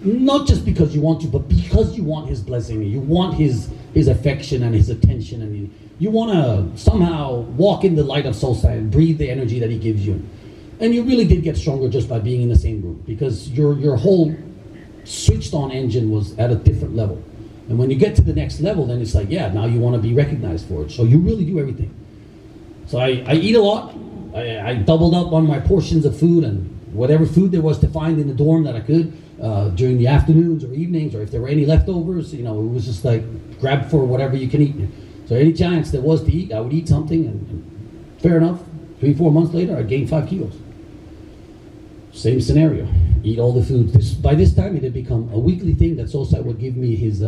Not just because you want to, but because you want his blessing, you want his affection and his attention, and you want to somehow walk in the light of Sosai and breathe the energy that he gives you. And you really did get stronger just by being in the same room, because your whole switched on engine was at a different level. And when you get to the next level, then it's like, yeah, now you want to be recognized for it. So you really do everything. So I eat a lot. I doubled up on my portions of food, and whatever food there was to find in the dorm that I could during the afternoons or evenings, or if there were any leftovers, it was just like grab for whatever you can eat. So any chance there was to eat, I would eat something, and fair enough, 3-4 months later, I gained 5 kilos. Same scenario, eat all the food. By this time, it had become a weekly thing that Sosai would give me his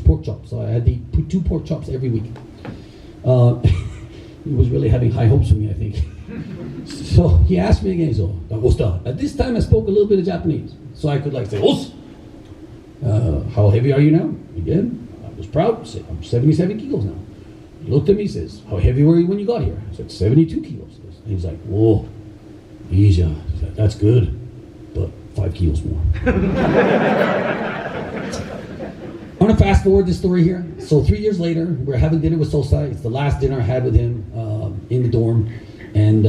pork chops. So I had to eat 2 pork chops every week. He was really having high hopes for me, I think. So he asked me again, so, at this time I spoke a little bit of Japanese. So I could say, Os, how heavy are you now? Again, I was proud to say, I'm 77 kilos now. He looked at me and says, how heavy were you when you got here? I said, 72 kilos. And he's like, whoa, easy. He's like, that's good, but 5 kilos more. I'm going to fast forward this story here. So 3 years later, we're having dinner with Sosai. It's the last dinner I had with him in the dorm. And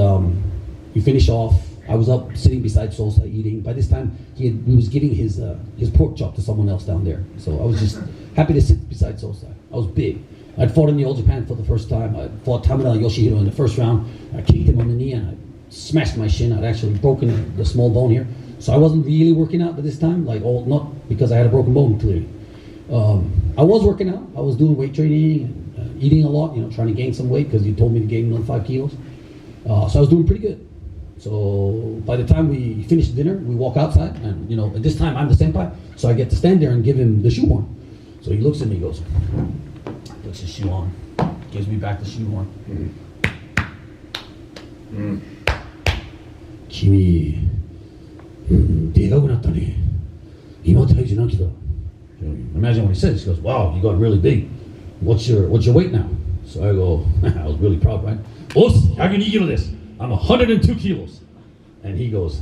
we finish off. I was up sitting beside Sosai eating. By this time, he was giving his pork chop to someone else down there. So I was just happy to sit beside Sosai. I was big. I'd fought in the Old Japan for the first time. I fought Tamada Yoshihiro in the first round. I kicked him on the knee and I smashed my shin. I'd actually broken the small bone here. So I wasn't really working out at this time, not because I had a broken bone, clearly. I was working out. I was doing weight training and eating a lot, trying to gain some weight because you told me to gain another 5 kilos. So I was doing pretty good. So by the time we finished dinner, we walk outside, and at this time I'm the senpai, so I get to stand there and give him the shoehorn. So he looks at me, goes, puts his shoe on, gives me back the shoehorn. Kimi, でかくなったね。今体重何キロ? Imagine what he says. He goes, wow, you got really big. What's your weight now? So I go, I was really proud, right? おっす、102キロです。I'm 102 kilos. And he goes,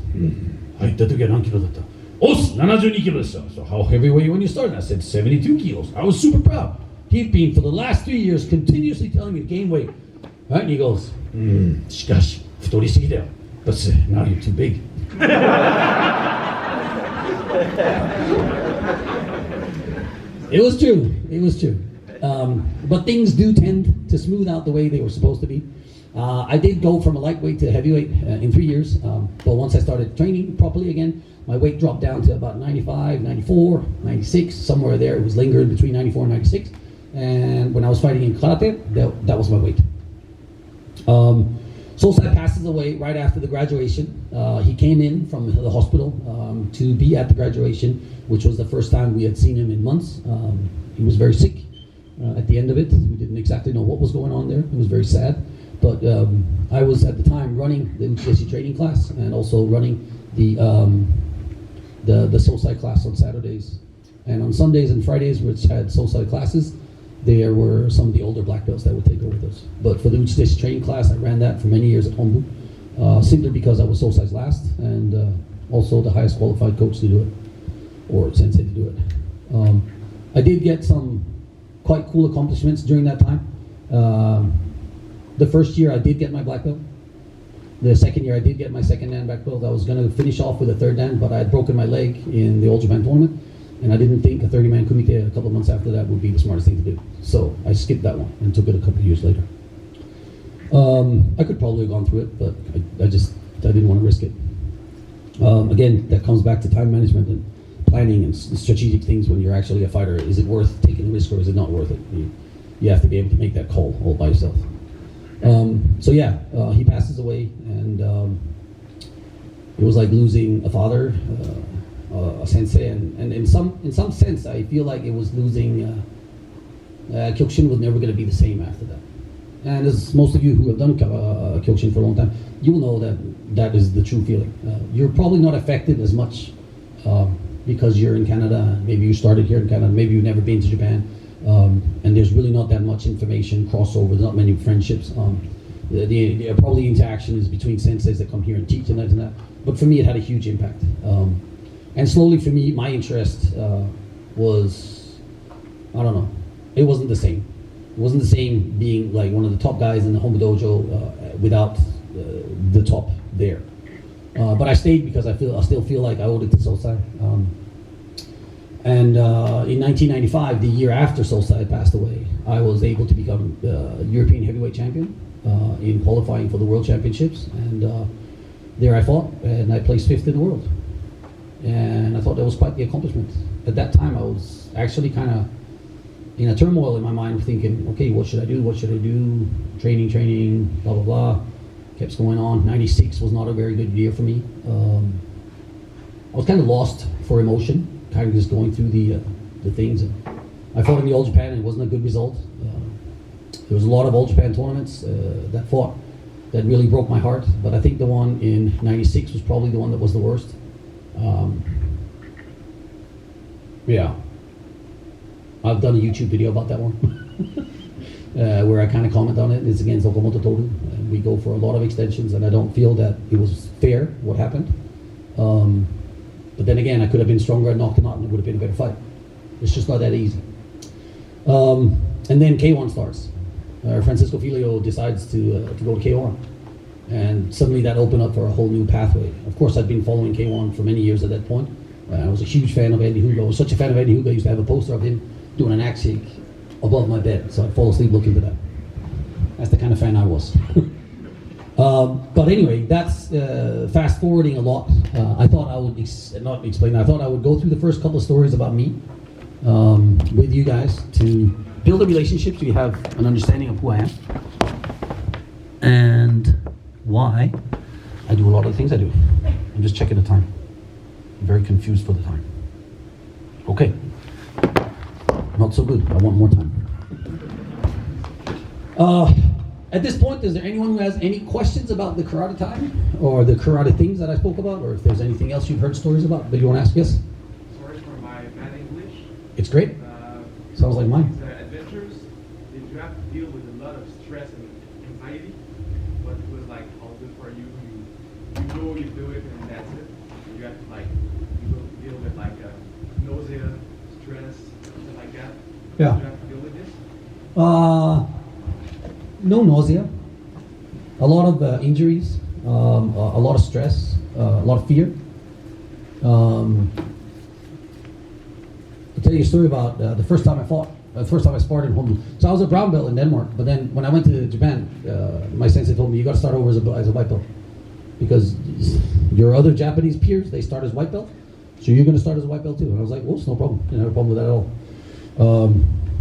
入った時は何キロだった? おっす、72キロでした. So how heavy were you when you started? I said 72 kilos. I was super proud. He'd been for the last 3 years continuously telling me to gain weight. Right? And he goes, しかし、太りすぎだよ. But now you're too big. It was true. It was true. But things do tend to smooth out the way they were supposed to be. I did go from a lightweight to a heavyweight in 3 years. But once I started training properly again, my weight dropped down to about 95, 94, 96, somewhere there. It was lingering between 94 and 96. And when I was fighting in karate, that was my weight. Sosai passes away right after the graduation. He came in from the hospital to be at the graduation, which was the first time we had seen him in months. He was very sick at the end of it. We didn't exactly know what was going on there. It was very sad. But I was at the time running the Uchideshi training class and also running the Sosai class on Saturdays. And on Sundays and Fridays, which had Sosai classes, there were some of the older black belts that would take over those. But for the Uchideshi training class, I ran that for many years at Hombu, simply because I was Sosai's last and also the highest qualified coach to do it, or sensei to do it. I did get some quite cool accomplishments during that time. The first year I did get my black belt. The second year I did get my second Dan black belt. I was going to finish off with a third Dan, but I had broken my leg in the Old Japan tournament, and I didn't think a 30-man kumite a couple of months after that would be the smartest thing to do. So I skipped that one and took it a couple of years later. I could probably have gone through it, but I didn't want to risk it. Again, that comes back to time management and planning and strategic things when you're actually a fighter. Is it worth taking a risk or is it not worth it? You have to be able to make that call all by yourself. So yeah, he passes away, and it was like losing a father, a sensei, and in some sense, I feel like it was losing. Kyokushin was never going to be the same after that. And as most of you who have done Kyokushin for a long time, you will know that is the true feeling. You're probably not affected as much because you're in Canada. Maybe you started here in Canada. Maybe you've never been to Japan. And there's really not that much information, crossover, there's not many friendships. The probably interaction is between senseis that come here and teach and that. But for me, it had a huge impact. And slowly for me, my interest was, I don't know, it wasn't the same. It wasn't the same being like one of the top guys in the Hombu Dojo without the top there. But I stayed because I still feel like I owed it to Sosai. And in 1995, the year after Sosai passed away, I was able to become European heavyweight champion in qualifying for the World Championships. And there I fought, and I placed 5th in the world. And I thought that was quite the accomplishment. At that time, I was actually kind of in a turmoil in my mind, thinking, okay, what should I do? What should I do? Training, blah, blah, blah. Kept going on. 96 was not a very good year for me. I was kind of lost for emotion, kind of just going through the things. And I fought in the All Japan, and it wasn't a good result. There was a lot of All Japan tournaments that really broke my heart, but I think the one in 96 was probably the one that was the worst. Yeah. I've done a YouTube video about that one where I kind of comment on it. It's against Okamoto Toru. We go for a lot of extensions, and I don't feel that it was fair what happened. But then again, I could have been stronger and knocked him out, and it would have been a better fight. It's just not that easy. And then K1 starts. Francisco Filio decides to go to K1. And suddenly that opened up for a whole new pathway. Of course, I'd been following K1 for many years at that point. I was a huge fan of Andy Hugo. I was such a fan of Andy Hugo, I used to have a poster of him doing an axe kick above my bed. So I'd fall asleep looking for that. That's the kind of fan I was. But anyway, that's fast forwarding a lot. I thought I would I thought I would go through the first couple of stories about me with you guys to build a relationship so you have an understanding of who I am and why I do a lot of the things I do. I'm just checking the time. I'm very confused for the time. Okay. Not so good. I want more time. At this point, is there anyone who has any questions about the karate time or the karate things that I spoke about, or if there's anything else you've heard stories about that you want to ask? Yes? Sorry for my bad English. It's great. Sounds like mine. These adventures, did you have to deal with a lot of stress and anxiety? But it was like all good for you. You know you do it and that's it. You have to you will deal with nausea, stress, something like that. Yeah. Did you have to deal with this? No nausea, a lot of injuries, a lot of stress, a lot of fear. I'll tell you a story about the first time I fought, the first time I sparred in Honbu. So I was a brown belt in Denmark, but then when I went to Japan, my sensei told me, you got to start over as a white belt. Because your other Japanese peers, they start as white belt, so you're going to start as a white belt too. And I was like, well, it's no problem. I didn't have a problem with that at all.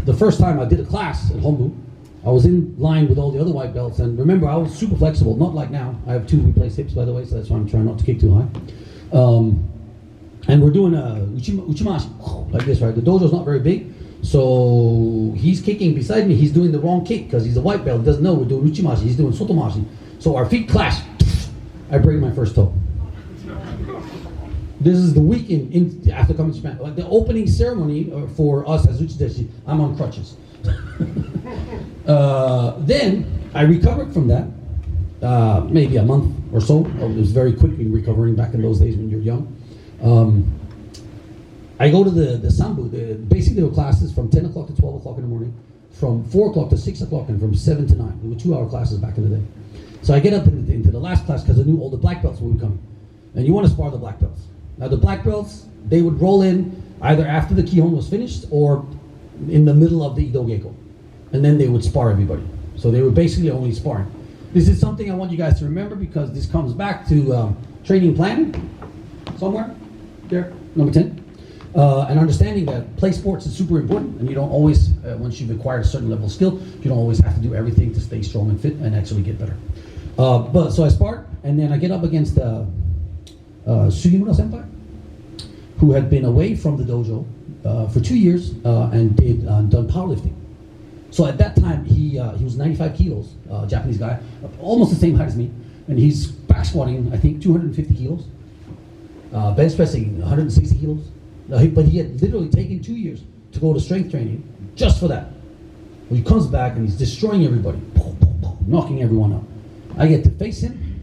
The first time I did a class at Honbu, I was in line with all the other white belts, and remember, I was super flexible, not like now. I have 2 replaced hips, by the way, so that's why I'm trying not to kick too high. And we're doing a uchimashi, like this, right? The dojo's not very big, so he's kicking beside me. He's doing the wrong kick, because he's a white belt. He doesn't know we're doing uchimashi. He's doing sotomashi. So our feet clash. I break my first toe. This is the week after coming to Japan. Like the opening ceremony for us as uchideshi, I'm on crutches. Then I recovered from that, maybe a month or so. It was very quickly recovering back in those days when you're young. I go to the sambu. Basically, there were classes from 10 o'clock to 12 o'clock in the morning, from 4 o'clock to 6 o'clock, and from 7 to 9. There were 2-hour classes back in the day. So I get up into the last class because I knew all the black belts would come. And you want to spar the black belts. Now the black belts, they would roll in either after the Kihon was finished or in the middle of the Ido Geiko. And then they would spar everybody. So they were basically only sparring. This is something I want you guys to remember because this comes back to training planning. Somewhere there, number 10. And understanding that play sports is super important, and you don't always, once you've acquired a certain level of skill, you don't always have to do everything to stay strong and fit and actually get better. But so I sparred, and then I get up against Sugimura Senpai, who had been away from the dojo for 2 years and done powerlifting. So at that time, he was 95 kilos, Japanese guy, almost the same height as me, and he's back squatting, I think, 250 kilos, bench pressing 160 kilos. But he had literally taken 2 years to go to strength training just for that. Well, he comes back and he's destroying everybody, knocking everyone out. I get to face him.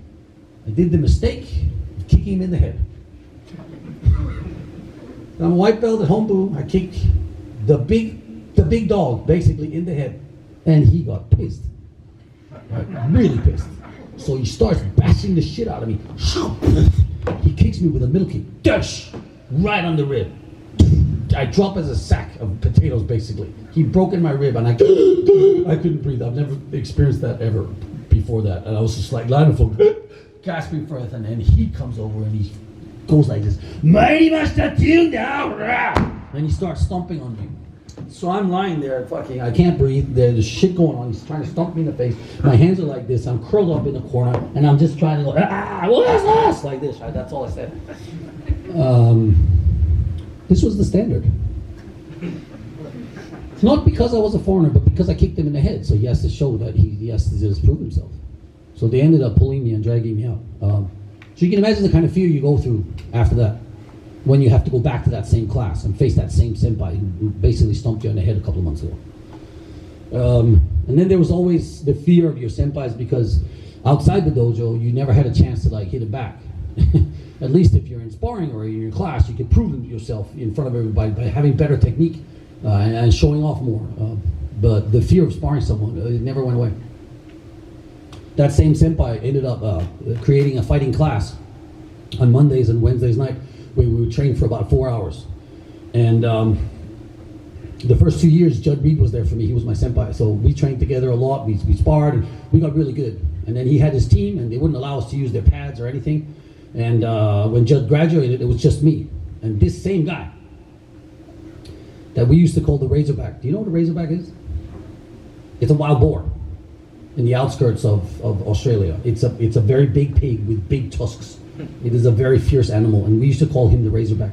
I did the mistake of kicking him in the head. I'm a white belt at Honbu. I kicked the big dog basically in the head, and he got pissed, right? Really pissed. So he starts bashing the shit out of me. He kicks me with a middle kick, dash, right on the rib. I drop as a sack of potatoes basically. He broke in my rib, and I couldn't breathe. I've never experienced that ever before that, and I was just like, gasping for breath, and then he comes over and he goes like this, Mighty Master Tilda, and he starts stomping on me. So I'm lying there, fucking, I can't breathe. There's shit going on. He's trying to stomp me in the face. My hands are like this. I'm curled up in the corner, and I'm just trying to go, what is this? Like this. Right? That's all I said. This was the standard. It's not because I was a foreigner, but because I kicked him in the head. So he has to show that he has to just prove himself. So they ended up pulling me and dragging me out. So you can imagine the kind of fear you go through after that, when you have to go back to that same class and face that same senpai who basically stomped you in the head a couple of months ago. And then there was always the fear of your senpais, because outside the dojo, you never had a chance to like hit it back. At least if you're in sparring or in your class, you could prove yourself in front of everybody by having better technique and showing off more. But the fear of sparring someone, it never went away. That same senpai ended up creating a fighting class on Mondays and Wednesdays night, where we would train for about 4 hours. And the first 2 years, Judd Reed was there for me. He was my senpai. So we trained together a lot. We sparred, and we got really good. And then he had his team, and they wouldn't allow us to use their pads or anything. And when Judd graduated, it was just me. And this same guy that we used to call the Razorback. Do you know what a Razorback is? It's a wild boar in the outskirts of Australia. It's a very big pig with big tusks. It is a very fierce animal, and we used to call him the Razorback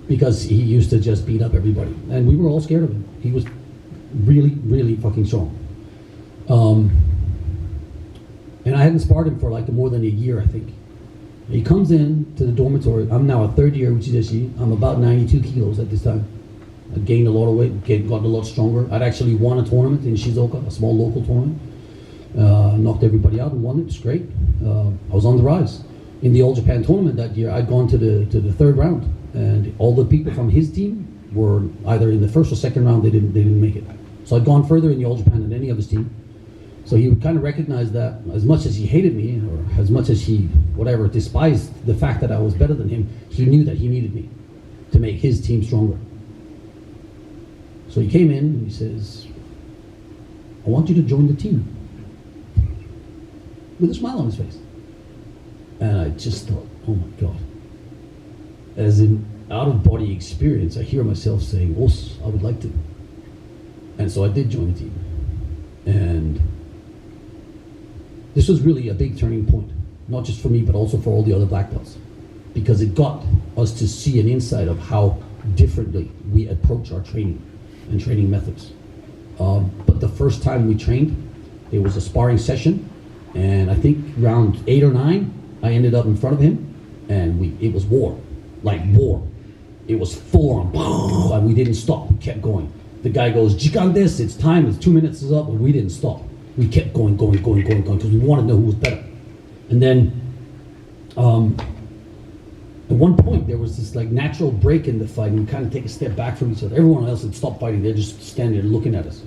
because he used to just beat up everybody, and we were all scared of him. He was really, really fucking strong. And I hadn't sparred him for like more than a year, I think. He comes in to the dormitory. I'm now a third year Uchideshi. I'm about 92 kilos at this time. I gained a lot of weight, gotten a lot stronger. I'd actually won a tournament in Shizuoka, a small local tournament. Knocked everybody out and won it. It's great. I was on the rise. In the All Japan tournament that year, I'd gone to the third round, and all the people from his team were either in the first or second round. They didn't make it. So I'd gone further in the All Japan than any of his team. So he would kind of recognize that, as much as he hated me, or as much as he despised the fact that I was better than him, he knew that he needed me to make his team stronger. So he came in and he says, "I want you to join the team," with a smile on his face. And I just thought, oh my God. As an out-of-body experience, I hear myself saying, "Os, I would like to." And so I did join the team. And this was really a big turning point, not just for me, but also for all the other black belts, because it got us to see an insight of how differently we approach our training and training methods. But the first time we trained, it was a sparring session, and I think round 8 or 9, I ended up in front of him, and it was war, like war. It was full on, and we didn't stop. We kept going. The guy goes, "Jikan this, it's time, it's 2 minutes is up," and we didn't stop. We kept going, because we wanted to know who was better. And then, at one point, there was this like natural break in the fight, and we kind of take a step back from each other. Everyone else had stopped fighting. They're just standing there looking at us.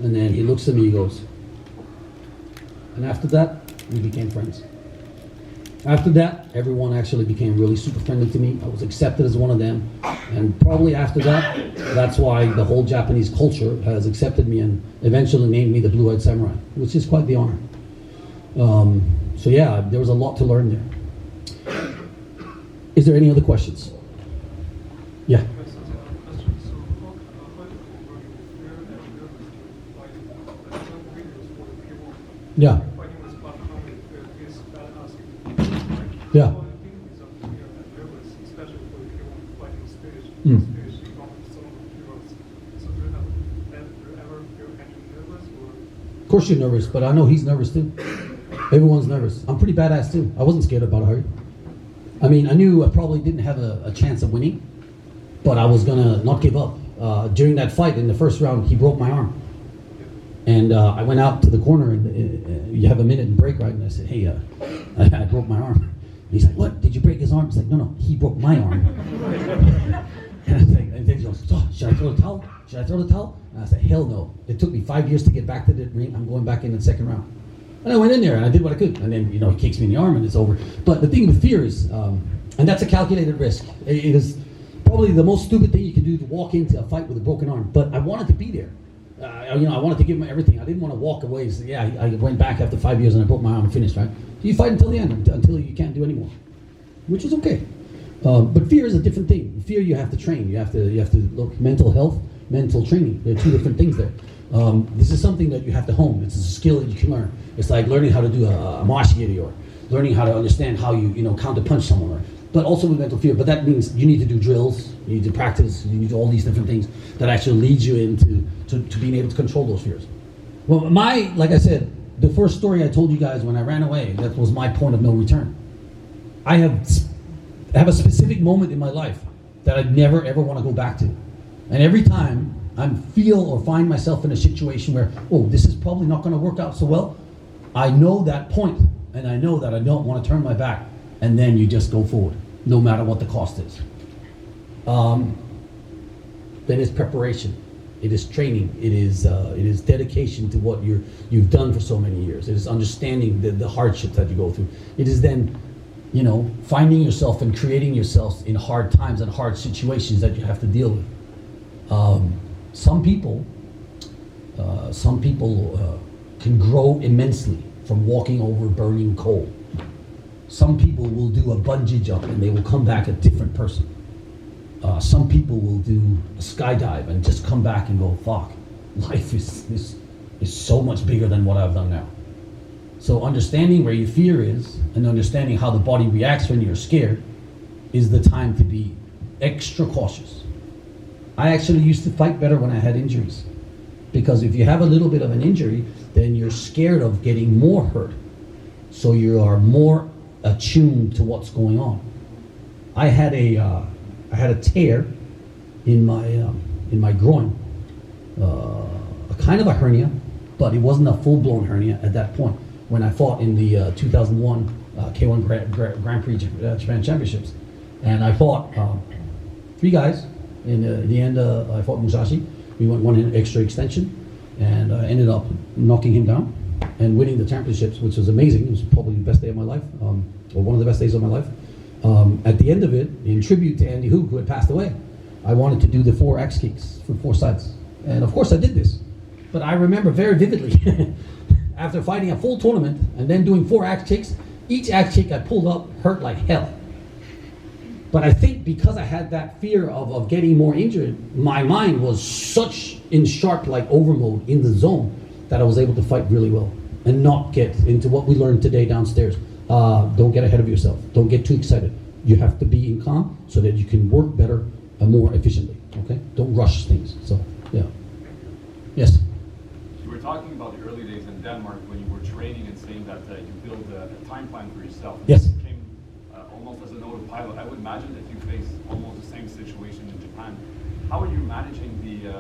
And then he looks at me, he goes, and after that, we became friends. After that, everyone actually became really super friendly to me. I was accepted as one of them. And probably after that, that's why the whole Japanese culture has accepted me and eventually named me the Blue-Eyed Samurai, which is quite the honor. So yeah, there was a lot to learn there. Is there any other questions? Yeah. Yeah. Yeah. Mm. Of course you're nervous, but I know he's nervous too. Everyone's nervous. I'm pretty badass too. I wasn't scared about Hari. I mean, I knew I probably didn't have a chance of winning, but I was gonna not give up. During that fight in the first round, he broke my arm. And I went out to the corner, and you have a minute break, right? And I said, "Hey, I broke my arm." And he's like, "What? Did you break his arm?" He's like, No, he broke my arm." And I was like, and then he goes, "Oh, should I throw the towel? Should I throw the towel?" And I said, "Hell no. It took me 5 years to get back to the ring. I'm going back in the second round." And I went in there and I did what I could. And then, he kicks me in the arm and it's over. But the thing with fear is, and that's a calculated risk. It is probably the most stupid thing you can do, to walk into a fight with a broken arm. But I wanted to be there. I wanted to give him everything. I didn't want to walk away. So yeah, I went back after 5 years and I broke my arm and finished, right? So you fight until the end, until you can't do anymore, which is okay. But fear is a different thing. Fear you have to train. You have to look mental health, mental training. There are two different things there. This is something that you have to hone. It's a skill that you can learn. It's like learning how to do a mashigiri or learning how to understand how you counter punch someone. But also with mental fear. But that means you need to do drills, you need to practice, you need to do all these different things that actually lead you into to being able to control those fears. Well, like I said, the first story I told you guys when I ran away, that was my point of no return. I have a specific moment in my life that I'd never ever want to go back to. And every time I feel or find myself in a situation where, oh, this is probably not going to work out so well, I know that point, and I know that I don't want to turn my back, and then you just go forward, no matter what the cost is. Then it's preparation, it is training, it is dedication to what you've done for so many years. It is understanding the hardships that you go through. It is then, finding yourself and creating yourself in hard times and hard situations that you have to deal with. Some people can grow immensely from walking over burning coal. Some people will do a bungee jump and they will come back a different person. Some people will do a skydive and just come back and go, fuck, life is so much bigger than what I've done now. So understanding where your fear is and understanding how the body reacts when you're scared is the time to be extra cautious. I actually used to fight better when I had injuries, because if you have a little bit of an injury, then you're scared of getting more hurt. So you are more attuned to what's going on. I had a tear in my groin, a kind of a hernia, but it wasn't a full-blown hernia at that point when I fought in the 2001 K1 Grand Prix Japan Championships. And I fought 3 guys. In the end, I fought Musashi. We went one extra extension, and I ended up knocking him down and winning the championships, which was amazing. It was probably the best day of my life, or one of the best days of my life. At the end of it, in tribute to Andy Hoog, who had passed away, I wanted to do the 4 axe kicks from 4 sides. And of course I did this. But I remember very vividly, after fighting a full tournament and then doing 4 axe kicks, each axe kick I pulled up hurt like hell. But I think because I had that fear of getting more injured, my mind was such in sharp like over mode in the zone that I was able to fight really well and not get into what we learned today downstairs. Don't get ahead of yourself. Don't get too excited. You have to be in calm so that you can work better and more efficiently. Okay? Don't rush things. So, yeah. Yes? You were talking about the early days in Denmark when you were training and saying that you built a time plan for yourself. Yes. You came almost as an autopilot. I would imagine that you face almost the same situation in Japan. How are you managing the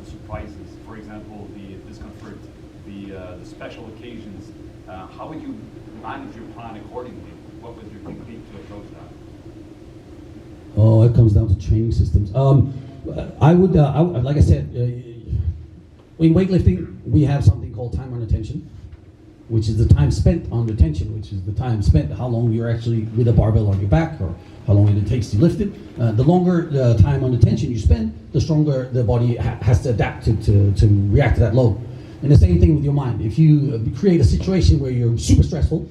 surprises? For example, the discomfort, the special occasions. How would you manage your plan accordingly? What was your technique to approach that? Oh, it comes down to training systems. I would, like I said, in weightlifting, we have something called time on attention, which is the time spent on retention, which is the time spent, how long you're actually with a barbell on your back, or how long it takes to lift it. The longer the time on attention you spend, the stronger the body has to adapt to react to that load. And the same thing with your mind. If you create a situation where you're super stressful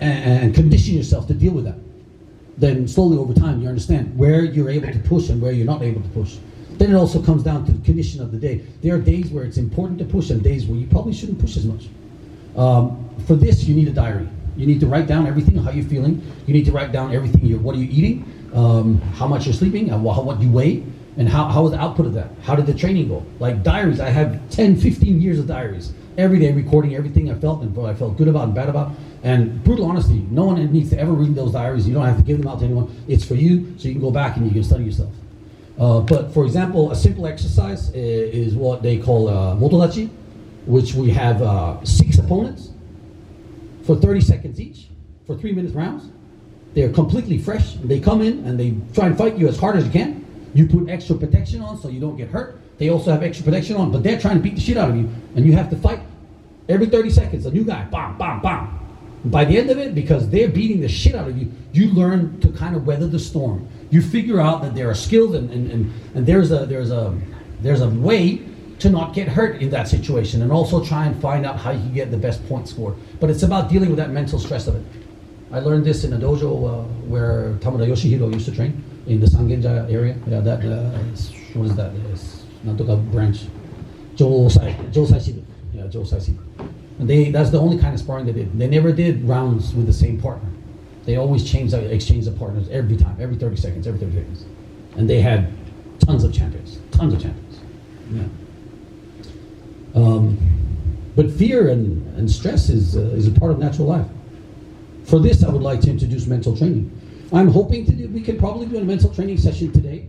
and condition yourself to deal with that, then slowly over time you understand where you're able to push and where you're not able to push. Then it also comes down to the condition of the day. There are days where it's important to push and days where you probably shouldn't push as much. For this, you need a diary. You need to write down everything, how you're feeling. You need to write down everything, what are you eating, how much you're sleeping, what you weigh, and how was the output of that? How did the training go? Like diaries, I have 10, 15 years of diaries. Every day recording everything I felt and what I felt good about and bad about. And brutal honesty, no one needs to ever read those diaries. You don't have to give them out to anyone. It's for you, so you can go back and you can study yourself. But for example, a simple exercise is what they call motodachi, which we have 6 opponents for 30 seconds each, for 3-minute rounds. They're completely fresh. They come in and they try and fight you as hard as you can. You put extra protection on so you don't get hurt. They also have extra protection on, but they're trying to beat the shit out of you. And you have to fight every 30 seconds. A new guy, bam, bam, bam. By the end of it, because they're beating the shit out of you, you learn to kind of weather the storm. You figure out that there are skills and there's a there's a way to not get hurt in that situation, and also try and find out how you can get the best point score. But it's about dealing with that mental stress of it. I learned this in a dojo where Tamada Yoshihiro used to train in the Sangenja area. Yeah, that what is that? It's Nantoka branch, Josai Shibu. Yeah, Josai Shibu. And that's the only kind of sparring they did. They never did rounds with the same partner. They always exchange the partners every time, every 30 seconds. And they had tons of champions. Yeah. But fear and stress is a part of natural life. For this, I would like to introduce mental training. I'm hoping we could probably do a mental training session today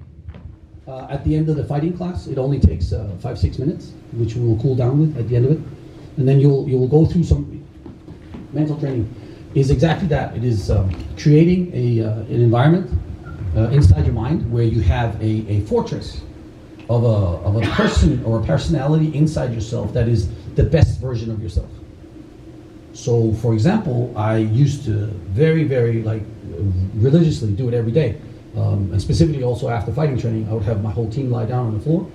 at the end of the fighting class. It only takes 5-6 minutes, which we will cool down with at the end of it. And then you will go through some mental training. Is exactly that. It is creating an environment inside your mind where you have a fortress of a person or a personality inside yourself that is the best version of yourself. So, for example, I used to very, very religiously do it every day, and specifically also after fighting training, I would have my whole team lie down on the floor,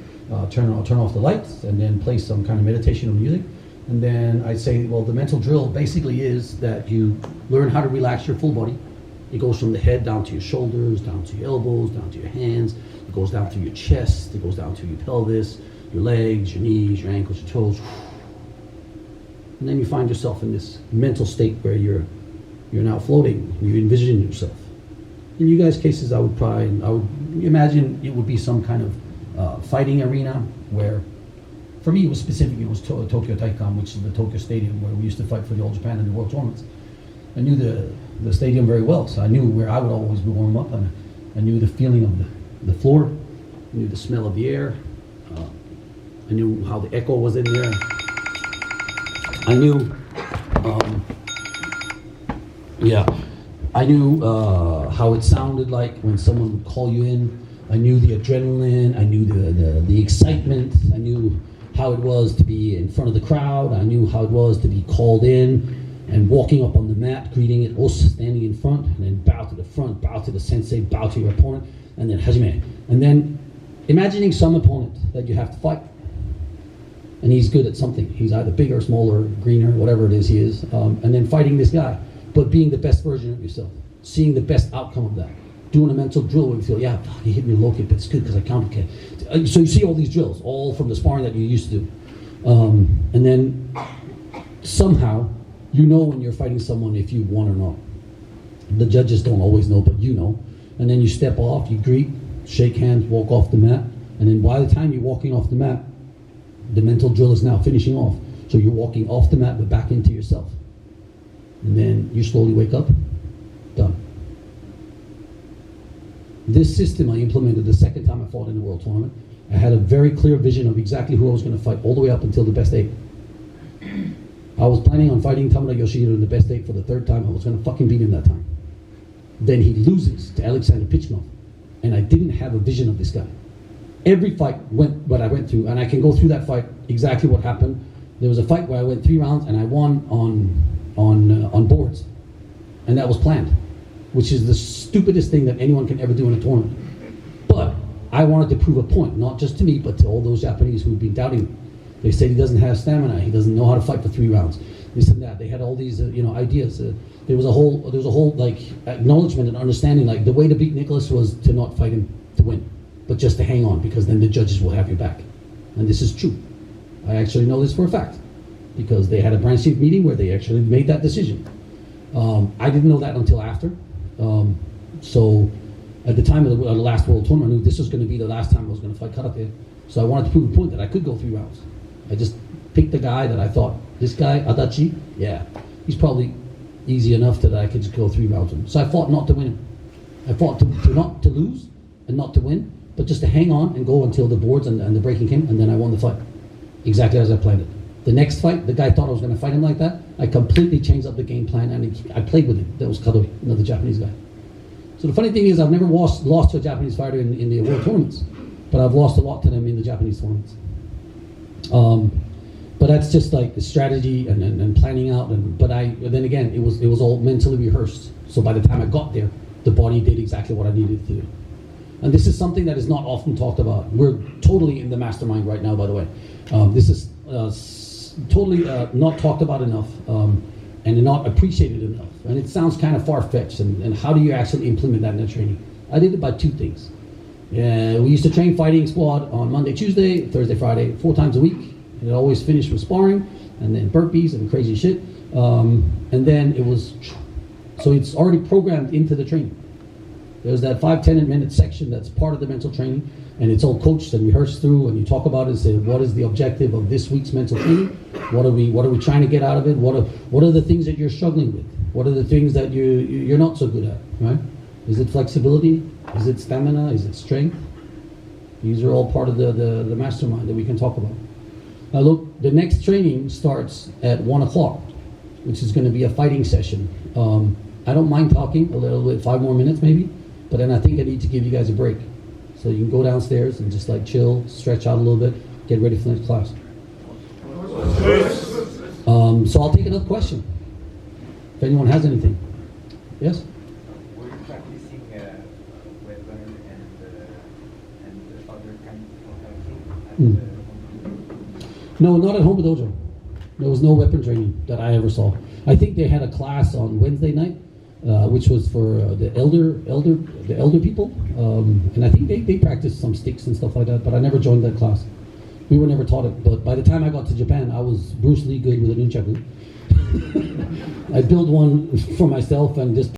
turn off the lights, and then play some kind of meditational music. And then I'd say, well, the mental drill basically is that you learn how to relax your full body. It goes from the head down to your shoulders, down to your elbows, down to your hands. It goes down to your chest. It goes down to your pelvis, your legs, your knees, your ankles, your toes. And then you find yourself in this mental state where you're now floating. You envision yourself. In you guys' cases, I would imagine it would be some kind of fighting arena where, for me, it was Tokyo Taikan, which is the Tokyo Stadium where we used to fight for the All Japan and the World Tournaments. I knew the stadium very well, so I knew where I would always be warm up, and I knew the feeling of the floor, I knew the smell of the air, I knew how the echo was in there. I knew, I knew how it sounded like when someone would call you in. I knew the adrenaline. I knew the excitement. I knew how it was to be in front of the crowd. I knew how it was to be called in and walking up on the mat, greeting it, standing in front, and then bow to the front, bow to the sensei, bow to your opponent, and then hajime. And then imagining some opponent that you have to fight. And he's good at something. He's either bigger, smaller, greener, whatever it is he is. And then fighting this guy, but being the best version of yourself. Seeing the best outcome of that. Doing a mental drill where you feel, yeah, he hit me low kick, but it's good because I counter kick. So you see all these drills, all from the sparring that you used to do. And then somehow, you know when you're fighting someone if you won or not. The judges don't always know, but you know. And then you step off, you greet, shake hands, walk off the mat. And then by the time you're walking off the mat, the mental drill is now finishing off. So you're walking off the mat but back into yourself. And then you slowly wake up, done. This system I implemented the second time I fought in the World Tournament. I had a very clear vision of exactly who I was going to fight all the way up until the best 8. I was planning on fighting Tamada Yoshihiro in the best 8 for the 3rd time. I was going to fucking beat him that time. Then he loses to Alexander Pichkov. And I didn't have a vision of this guy. Every fight went what I went through, and I can go through that fight exactly what happened. There was a fight where I went 3 rounds and I won on boards, and that was planned, which is the stupidest thing that anyone can ever do in a tournament. But I wanted to prove a point, not just to me, but to all those Japanese who've been doubting me. They said he doesn't have stamina, he doesn't know how to fight for 3 rounds. This and that. They had all these ideas. There was a whole like acknowledgement and understanding. Like the way to beat Nicholas was to not fight him to win, but just to hang on, because then the judges will have your back. And this is true. I actually know this for a fact, because they had a branch chief meeting where they actually made that decision. I didn't know that until after. So at the time of the last World Tournament, I knew this was going to be the last time I was going to fight karate. So I wanted to prove a point that I could go 3 rounds. I just picked the guy that I thought, this guy, Adachi, yeah, he's probably easy enough that I could just go 3 rounds with him. So I fought not to win him. I fought to not to lose and not to win, but just to hang on and go until the boards and the breaking came, and then I won the fight. Exactly as I planned it. The next fight, the guy thought I was going to fight him like that. I completely changed up the game plan, and I played with him. That was Kadoi, another Japanese guy. So the funny thing is, I've never lost to a Japanese fighter in the world tournaments, but I've lost a lot to them in the Japanese tournaments. But that's just like the strategy and planning out. But then again, it was all mentally rehearsed. So by the time I got there, the body did exactly what I needed to do. And this is something that is not often talked about. We're totally in the mastermind right now, by the way. This is totally not talked about enough and not appreciated enough. And it sounds kind of far-fetched. And how do you actually implement that in the training? I did it by 2 things. We used to train fighting squad on Monday, Tuesday, Thursday, Friday, 4 times a week. It always finished with sparring and then burpees and crazy shit. And then it was, so it's already programmed into the training. There's that 5-10 minute section that's part of the mental training, and it's all coached and rehearsed through, and you talk about it and say, what is the objective of this week's mental training? What are we trying to get out of it? What are the things that you're struggling with? What are the things that you're not so good at, right? Is it flexibility? Is it stamina? Is it strength? These are all part of the mastermind that we can talk about. Now look, the next training starts at 1 o'clock, which is going to be a fighting session. I don't mind talking a little bit, 5 more minutes maybe, but then I think I need to give you guys a break. So you can go downstairs and just like chill, stretch out a little bit, get ready for the next class. So I'll take another question. If anyone has anything. Yes? Were you practicing weapon and other kind of fighting? No, not at Home Dojo. There was no weapon training that I ever saw. I think they had a class on Wednesday night, which was for the elder people, and I think they practiced some sticks and stuff like that. But I never joined that class. We were never taught it. But by the time I got to Japan, I was Bruce Lee good with a nunchaku. I built one for myself and just.